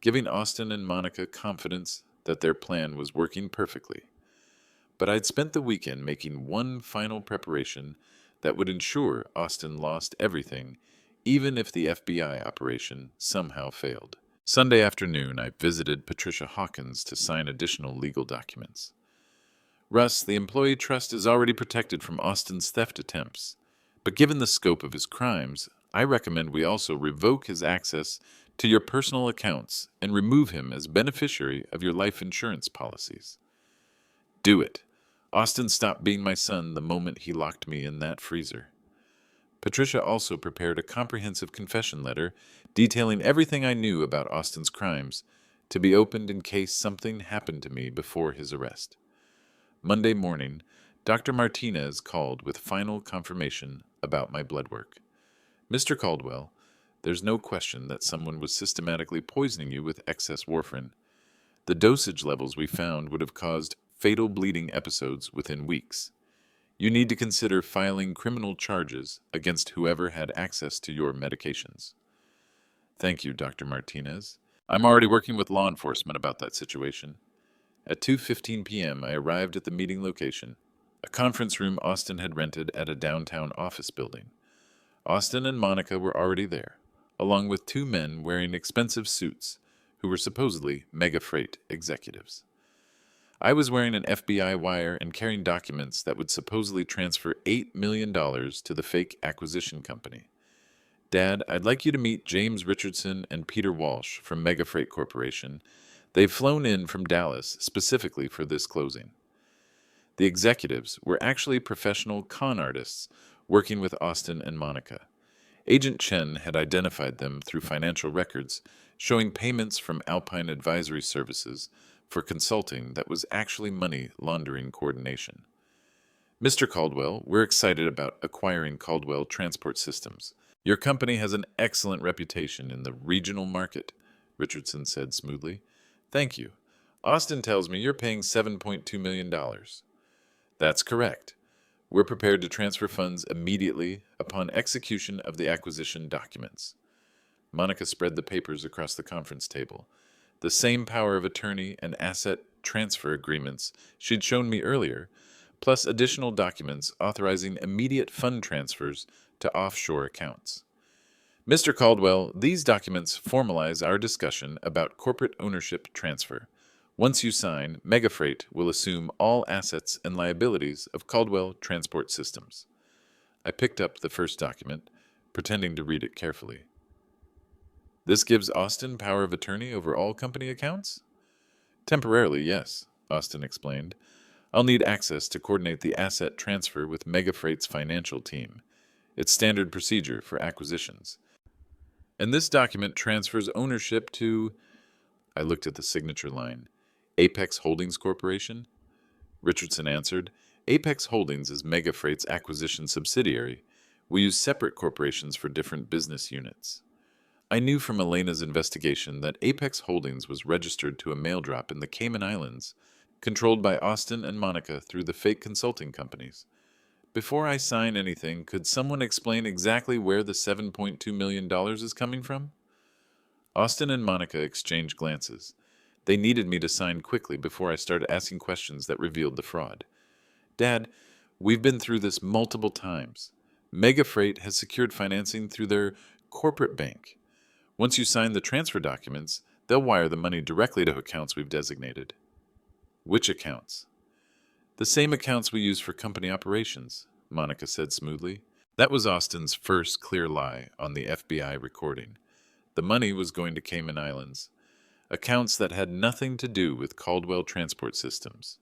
giving Austin and Monica confidence that their plan was working perfectly. But I'd spent the weekend making one final preparation that would ensure Austin lost everything, even if the FBI operation somehow failed. Sunday afternoon, I visited Patricia Hawkins to sign additional legal documents. Russ, the employee trust is already protected from Austin's theft attempts, but given the scope of his crimes, I recommend we also revoke his access to your personal accounts and remove him as beneficiary of your life insurance policies. Do it. Austin stopped being my son the moment he locked me in that freezer. Patricia also prepared a comprehensive confession letter detailing everything I knew about Austin's crimes to be opened in case something happened to me before his arrest. Monday morning, Dr. Martinez called with final confirmation about my blood work. Mr. Caldwell, there's no question that someone was systematically poisoning you with excess warfarin. The dosage levels we found would have caused fatal bleeding episodes within weeks. You need to consider filing criminal charges against whoever had access to your medications. Thank you, Dr. Martinez. I'm already working with law enforcement about that situation. At 2:15 p.m., I arrived at the meeting location, a conference room Austin had rented at a downtown office building. Austin and Monica were already there, along with two men wearing expensive suits who were supposedly mega freight executives. I was wearing an FBI wire and carrying documents that would supposedly transfer $8 million to the fake acquisition company. Dad, I'd like you to meet James Richardson and Peter Walsh from Mega Freight Corporation. They've flown in from Dallas specifically for this closing. The executives were actually professional con artists working with Austin and Monica. Agent Chen had identified them through financial records showing payments from Alpine Advisory Services for consulting that was actually money laundering coordination. Mr. Caldwell, we're excited about acquiring Caldwell Transport Systems. Your company has an excellent reputation in the regional market, Richardson said smoothly. Thank you. Austin tells me you're paying $7.2 million. That's correct. We're prepared to transfer funds immediately upon execution of the acquisition documents. Monica spread the papers across the conference table. The same power of attorney and asset transfer agreements she'd shown me earlier, plus additional documents authorizing immediate fund transfers to offshore accounts. Mr. Caldwell, these documents formalize our discussion about corporate ownership transfer. Once you sign, Megafreight will assume all assets and liabilities of Caldwell Transport Systems. I picked up the first document, pretending to read it carefully. This gives Austin power of attorney over all company accounts? Temporarily, yes, Austin explained. I'll need access to coordinate the asset transfer with Megafreight's financial team. It's standard procedure for acquisitions. And this document transfers ownership to... I looked at the signature line. Apex Holdings Corporation? Richardson answered. Apex Holdings is Megafreight's acquisition subsidiary. We use separate corporations for different business units. I knew from Elena's investigation that Apex Holdings was registered to a mail drop in the Cayman Islands, controlled by Austin and Monica through the fake consulting companies. Before I sign anything, could someone explain exactly where the $7.2 million is coming from? Austin and Monica exchanged glances. They needed me to sign quickly before I started asking questions that revealed the fraud. Dad, we've been through this multiple times. Mega Freight has secured financing through their corporate bank. Once you sign the transfer documents, they'll wire the money directly to accounts we've designated. Which accounts? The same accounts we use for company operations, Monica said smoothly. That was Austin's first clear lie on the FBI recording. The money was going to Cayman Islands, accounts that had nothing to do with Caldwell Transport Systems.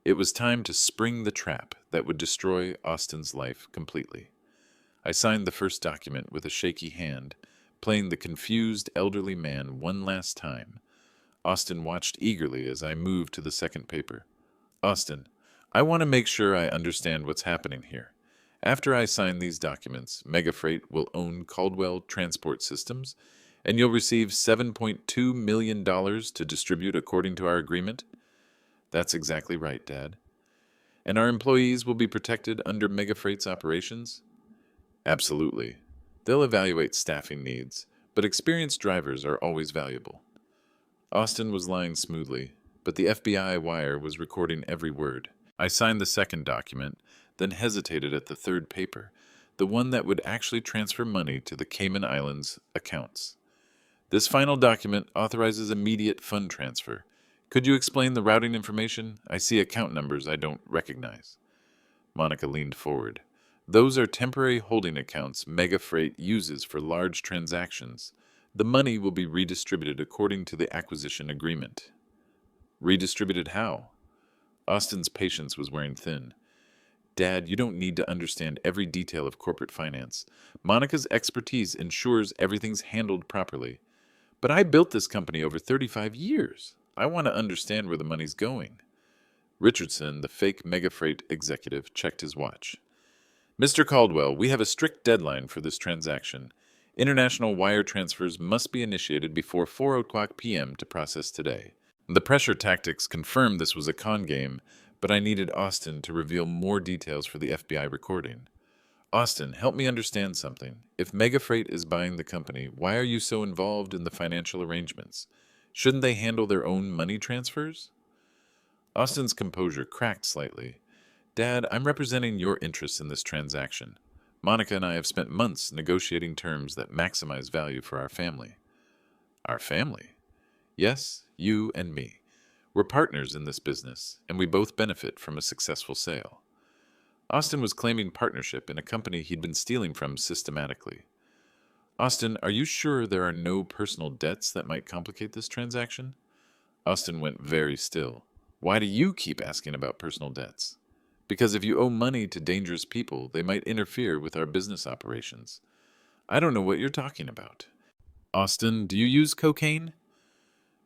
It was time to spring the trap that would destroy Austin's life completely. I signed the first document with a shaky hand, playing the confused elderly man one last time. Austin watched eagerly as I moved to the second paper. Austin, I want to make sure I understand what's happening here. After I sign these documents, Megafreight will own Caldwell Transport Systems, and you'll receive $7.2 million to distribute according to our agreement? That's exactly right, Dad. And our employees will be protected under Megafreight's operations? Absolutely. They'll evaluate staffing needs, but experienced drivers are always valuable. Austin was lying smoothly, but the FBI wire was recording every word. I signed the second document, then hesitated at the third paper, the one that would actually transfer money to the Cayman Islands accounts. This final document authorizes immediate fund transfer. Could you explain the routing information? I see account numbers I don't recognize. Monica leaned forward. Those are temporary holding accounts Mega Freight uses for large transactions. The money will be redistributed according to the acquisition agreement. Redistributed how? Austin's patience was wearing thin. Dad, you don't need to understand every detail of corporate finance. Monica's expertise ensures everything's handled properly. But I built this company over 35 years. I want to understand where the money's going. Richardson, the fake mega freight executive, checked his watch. Mr. Caldwell, we have a strict deadline for this transaction. International wire transfers must be initiated before 4 o'clock p.m. to process today. The pressure tactics confirmed this was a con game, but I needed Austin to reveal more details for the FBI recording. Austin, help me understand something. If Megafreight is buying the company, why are you so involved in the financial arrangements? Shouldn't they handle their own money transfers? Austin's composure cracked slightly. Dad, I'm representing your interests in this transaction. Monica and I have spent months negotiating terms that maximize value for our family. Our family? Yes, you and me. We're partners in this business, and we both benefit from a successful sale. Austin was claiming partnership in a company he'd been stealing from systematically. Austin, are you sure there are no personal debts that might complicate this transaction? Austin went very still. Why do you keep asking about personal debts? Because if you owe money to dangerous people, they might interfere with our business operations. I don't know what you're talking about. Austin, do you use cocaine?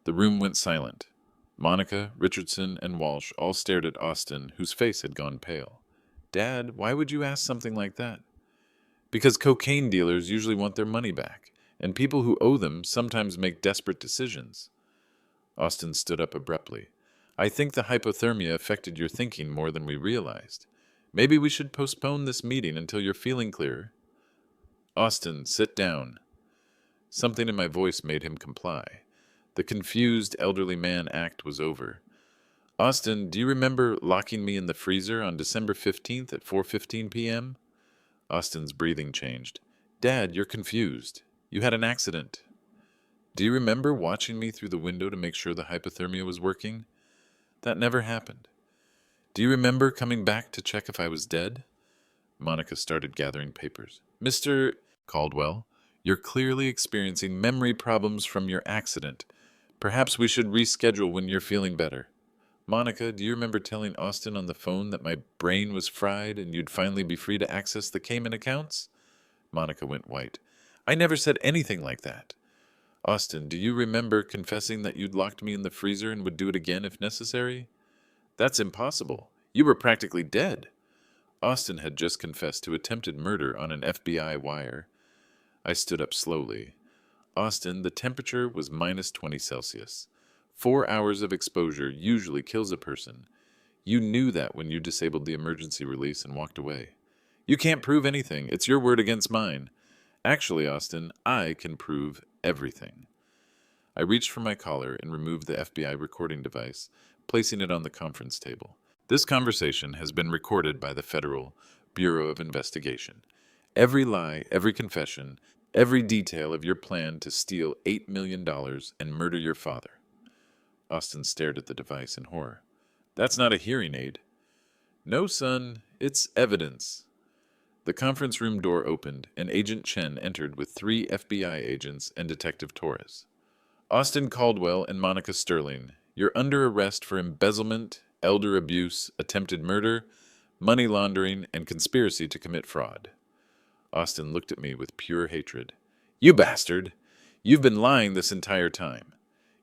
The room went silent. Monica, Richardson, and Walsh all stared at Austin, whose face had gone pale. Dad, why would you ask something like that? Because cocaine dealers usually want their money back, and people who owe them sometimes make desperate decisions. Austin stood up abruptly. I think the hypothermia affected your thinking more than we realized. Maybe we should postpone this meeting until you're feeling clearer. Austin, sit down. Something in my voice made him comply. The confused elderly man act was over. Austin, do you remember locking me in the freezer on December 15th at 4:15 p.m.? Austin's breathing changed. Dad, you're confused. You had an accident. Do you remember watching me through the window to make sure the hypothermia was working? That never happened. Do you remember coming back to check if I was dead? Monica started gathering papers. Mr. Caldwell, you're clearly experiencing memory problems from your accident. Perhaps we should reschedule when you're feeling better. Monica, do you remember telling Austin on the phone that my brain was fried and you'd finally be free to access the Cayman accounts? Monica went white. I never said anything like that. Austin, do you remember confessing that you'd locked me in the freezer and would do it again if necessary? That's impossible. You were practically dead. Austin had just confessed to attempted murder on an FBI wire. I stood up slowly. Austin, the temperature was minus 20 Celsius. 4 hours of exposure usually kills a person. You knew that when you disabled the emergency release and walked away. You can't prove anything. It's your word against mine. Actually, Austin, I can prove everything. I reached for my collar and removed the FBI recording device, placing it on the conference table. This conversation has been recorded by the Federal Bureau of Investigation. Every lie, every confession, every detail of your plan to steal $8 million and murder your father. Austin stared at the device in horror. That's not a hearing aid. No, son, it's evidence. The conference room door opened, and Agent Chen entered with 3 FBI agents and Detective Torres. Austin Caldwell and Monica Sterling, you're under arrest for embezzlement, elder abuse, attempted murder, money laundering, and conspiracy to commit fraud. Austin looked at me with pure hatred. You bastard! You've been lying this entire time.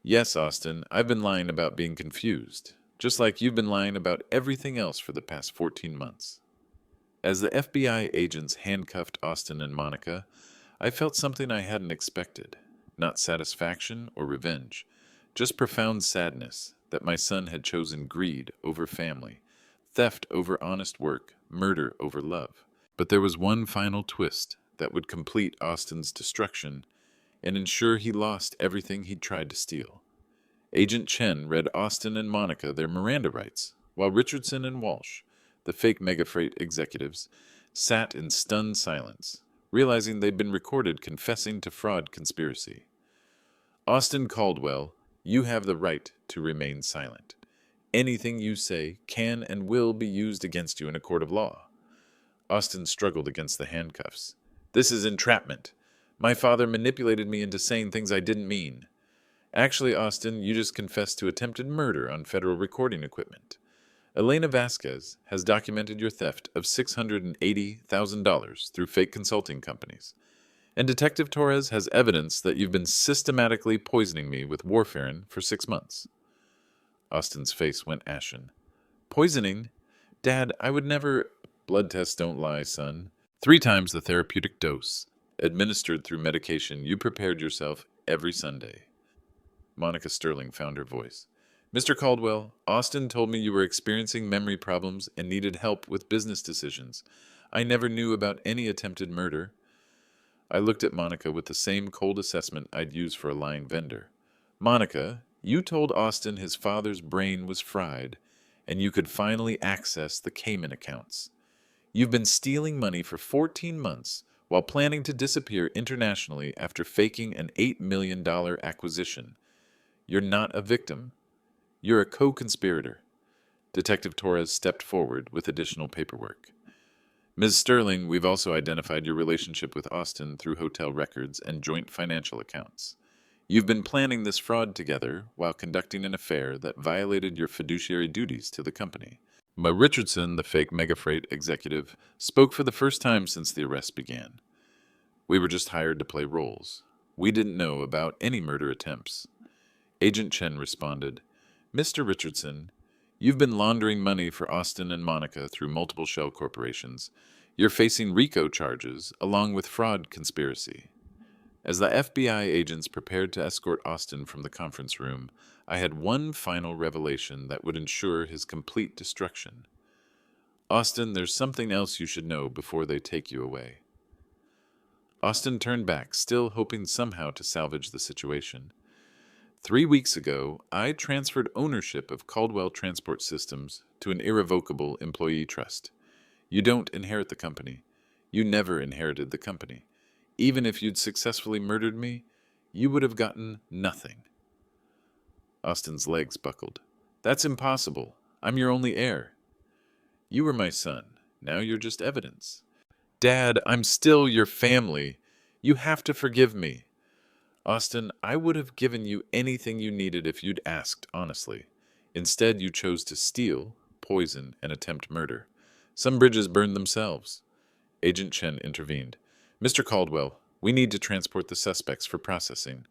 Yes, Austin, I've been lying about being confused, just like you've been lying about everything else for the past 14 months. As the FBI agents handcuffed Austin and Monica, I felt something I hadn't expected. Not satisfaction or revenge, just profound sadness that my son had chosen greed over family, theft over honest work, murder over love. But there was one final twist that would complete Austin's destruction and ensure he lost everything he'd tried to steal. Agent Chen read Austin and Monica their Miranda rights, while Richardson and Walsh, the fake megafreight executives, sat in stunned silence, realizing they'd been recorded confessing to fraud conspiracy. Austin Caldwell, you have the right to remain silent. Anything you say can and will be used against you in a court of law. Austin struggled against the handcuffs. This is entrapment. My father manipulated me into saying things I didn't mean. Actually, Austin, you just confessed to attempted murder on federal recording equipment. Elena Vasquez has documented your theft of $680,000 through fake consulting companies. And Detective Torres has evidence that you've been systematically poisoning me with warfarin for 6 months. Austin's face went ashen. Poisoning? Dad, I would never. Blood tests don't lie, son. 3 times the therapeutic dose, administered through medication you prepared yourself every Sunday. Monica Sterling found her voice. Mr. Caldwell, Austin told me you were experiencing memory problems and needed help with business decisions. I never knew about any attempted murder. I looked at Monica with the same cold assessment I'd use for a lying vendor. Monica, you told Austin his father's brain was fried, and you could finally access the Cayman accounts. You've been stealing money for 14 months while planning to disappear internationally after faking an $8 million acquisition. You're not a victim. You're a co-conspirator. Detective Torres stepped forward with additional paperwork. Ms. Sterling, we've also identified your relationship with Austin through hotel records and joint financial accounts. You've been planning this fraud together while conducting an affair that violated your fiduciary duties to the company. But Richardson, the fake megafreight executive, spoke for the first time since the arrest began. We were just hired to play roles. We didn't know about any murder attempts. Agent Chen responded, Mr. Richardson, you've been laundering money for Austin and Monica through multiple shell corporations. You're facing RICO charges along with fraud conspiracy. As the FBI agents prepared to escort Austin from the conference room, I had one final revelation that would ensure his complete destruction. Austin, there's something else you should know before they take you away. Austin turned back, still hoping somehow to salvage the situation. 3 weeks ago, I transferred ownership of Caldwell Transport Systems to an irrevocable employee trust. You don't inherit the company. You never inherited the company. Even if you'd successfully murdered me, you would have gotten nothing. Austin's legs buckled. That's impossible. I'm your only heir. You were my son. Now you're just evidence. Dad, I'm still your family. You have to forgive me. Austin, I would have given you anything you needed if you'd asked honestly. Instead, you chose to steal, poison, and attempt murder. Some bridges burned themselves. Agent Chen intervened. Mr. Caldwell, we need to transport the suspects for processing.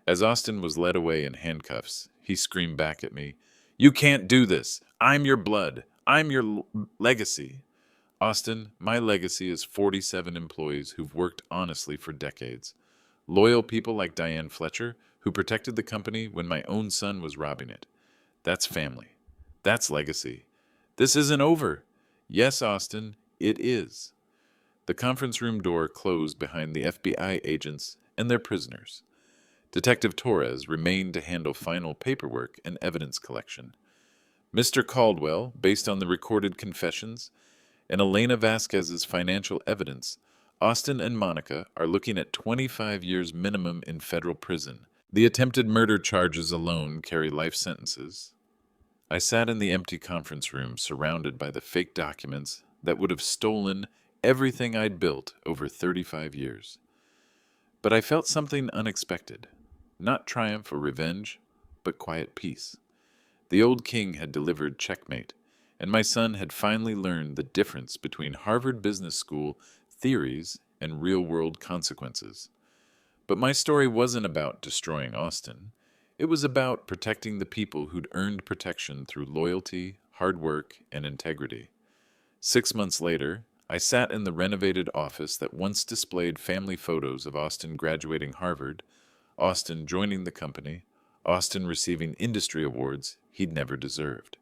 As Austin was led away in handcuffs, he screamed back at me, You can't do this. I'm your blood. I'm your legacy. Austin, my legacy is 47 employees who've worked honestly for decades. Loyal people like Diane Fletcher, who protected the company when my own son was robbing it. That's family. That's legacy. This isn't over. Yes, Austin, it is. The conference room door closed behind the FBI agents and their prisoners. Detective Torres remained to handle final paperwork and evidence collection. Mr. Caldwell, based on the recorded confessions, and Elena Vasquez's financial evidence, Austin and Monica are looking at 25 years minimum in federal prison. The attempted murder charges alone carry life sentences. I sat in the empty conference room surrounded by the fake documents that would have stolen everything I'd built over 35 years. But I felt something unexpected. Not triumph or revenge, but quiet peace. The old king had delivered checkmate, and my son had finally learned the difference between Harvard Business School theories and real-world consequences. But my story wasn't about destroying Austin. It was about protecting the people who'd earned protection through loyalty, hard work, and integrity. 6 months later, I sat in the renovated office that once displayed family photos of Austin graduating Harvard, Austin joining the company, Austin receiving industry awards he'd never deserved.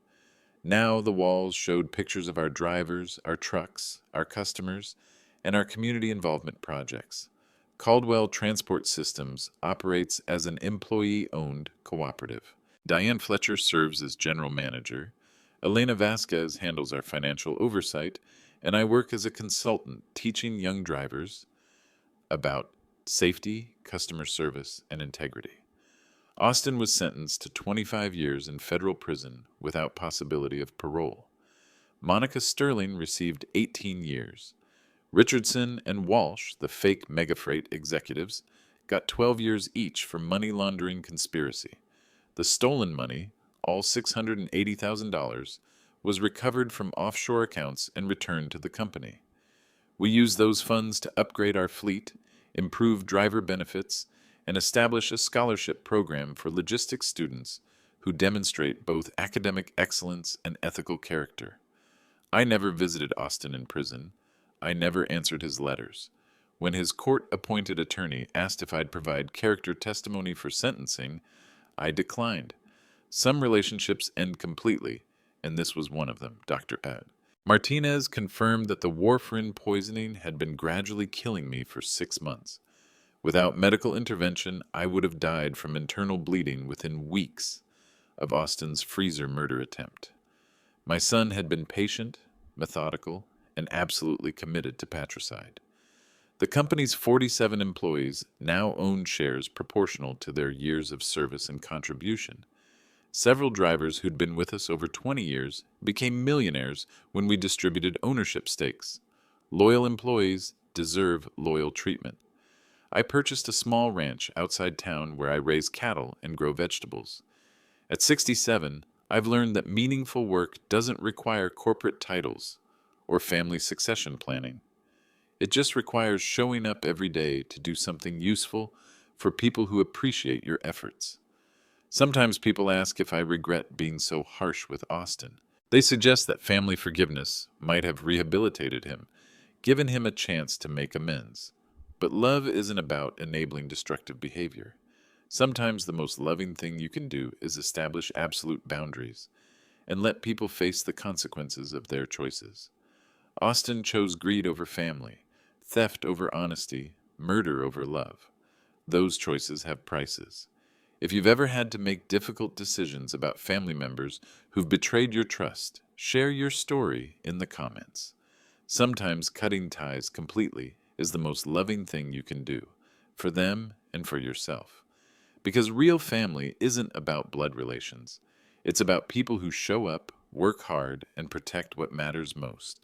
Now the walls showed pictures of our drivers, our trucks, our customers, and our community involvement projects. Caldwell Transport Systems operates as an employee-owned cooperative. Diane Fletcher serves as general manager. Elena Vasquez handles our financial oversight, and I work as a consultant teaching young drivers about safety, customer service, and integrity. Austin was sentenced to 25 years in federal prison without possibility of parole. Monica Sterling received 18 years. Richardson and Walsh, the fake megafreight executives, got 12 years each for money laundering conspiracy. The stolen money, all $680,000, was recovered from offshore accounts and returned to the company. We used those funds to upgrade our fleet, improve driver benefits, and establish a scholarship program for logistics students who demonstrate both academic excellence and ethical character. I never visited Austin in prison. I never answered his letters. When his court-appointed attorney asked if I'd provide character testimony for sentencing, I declined. Some relationships end completely, and this was one of them, Dr. Ed. Martinez confirmed that the warfarin poisoning had been gradually killing me for 6 months. Without medical intervention, I would have died from internal bleeding within weeks of Austin's freezer murder attempt. My son had been patient, methodical, and absolutely committed to patricide. The company's 47 employees now own shares proportional to their years of service and contribution. Several drivers who'd been with us over 20 years became millionaires when we distributed ownership stakes. Loyal employees deserve loyal treatment. I purchased a small ranch outside town where I raise cattle and grow vegetables. At 67, I've learned that meaningful work doesn't require corporate titles or family succession planning. It just requires showing up every day to do something useful for people who appreciate your efforts. Sometimes people ask if I regret being so harsh with Austin. They suggest that family forgiveness might have rehabilitated him, given him a chance to make amends. But love isn't about enabling destructive behavior. Sometimes the most loving thing you can do is establish absolute boundaries and let people face the consequences of their choices. Austin chose greed over family, theft over honesty, murder over love. Those choices have prices. If you've ever had to make difficult decisions about family members who've betrayed your trust, share your story in the comments. Sometimes cutting ties completely is the most loving thing you can do, for them and for yourself. Because real family isn't about blood relations. It's about people who show up, work hard, and protect what matters most.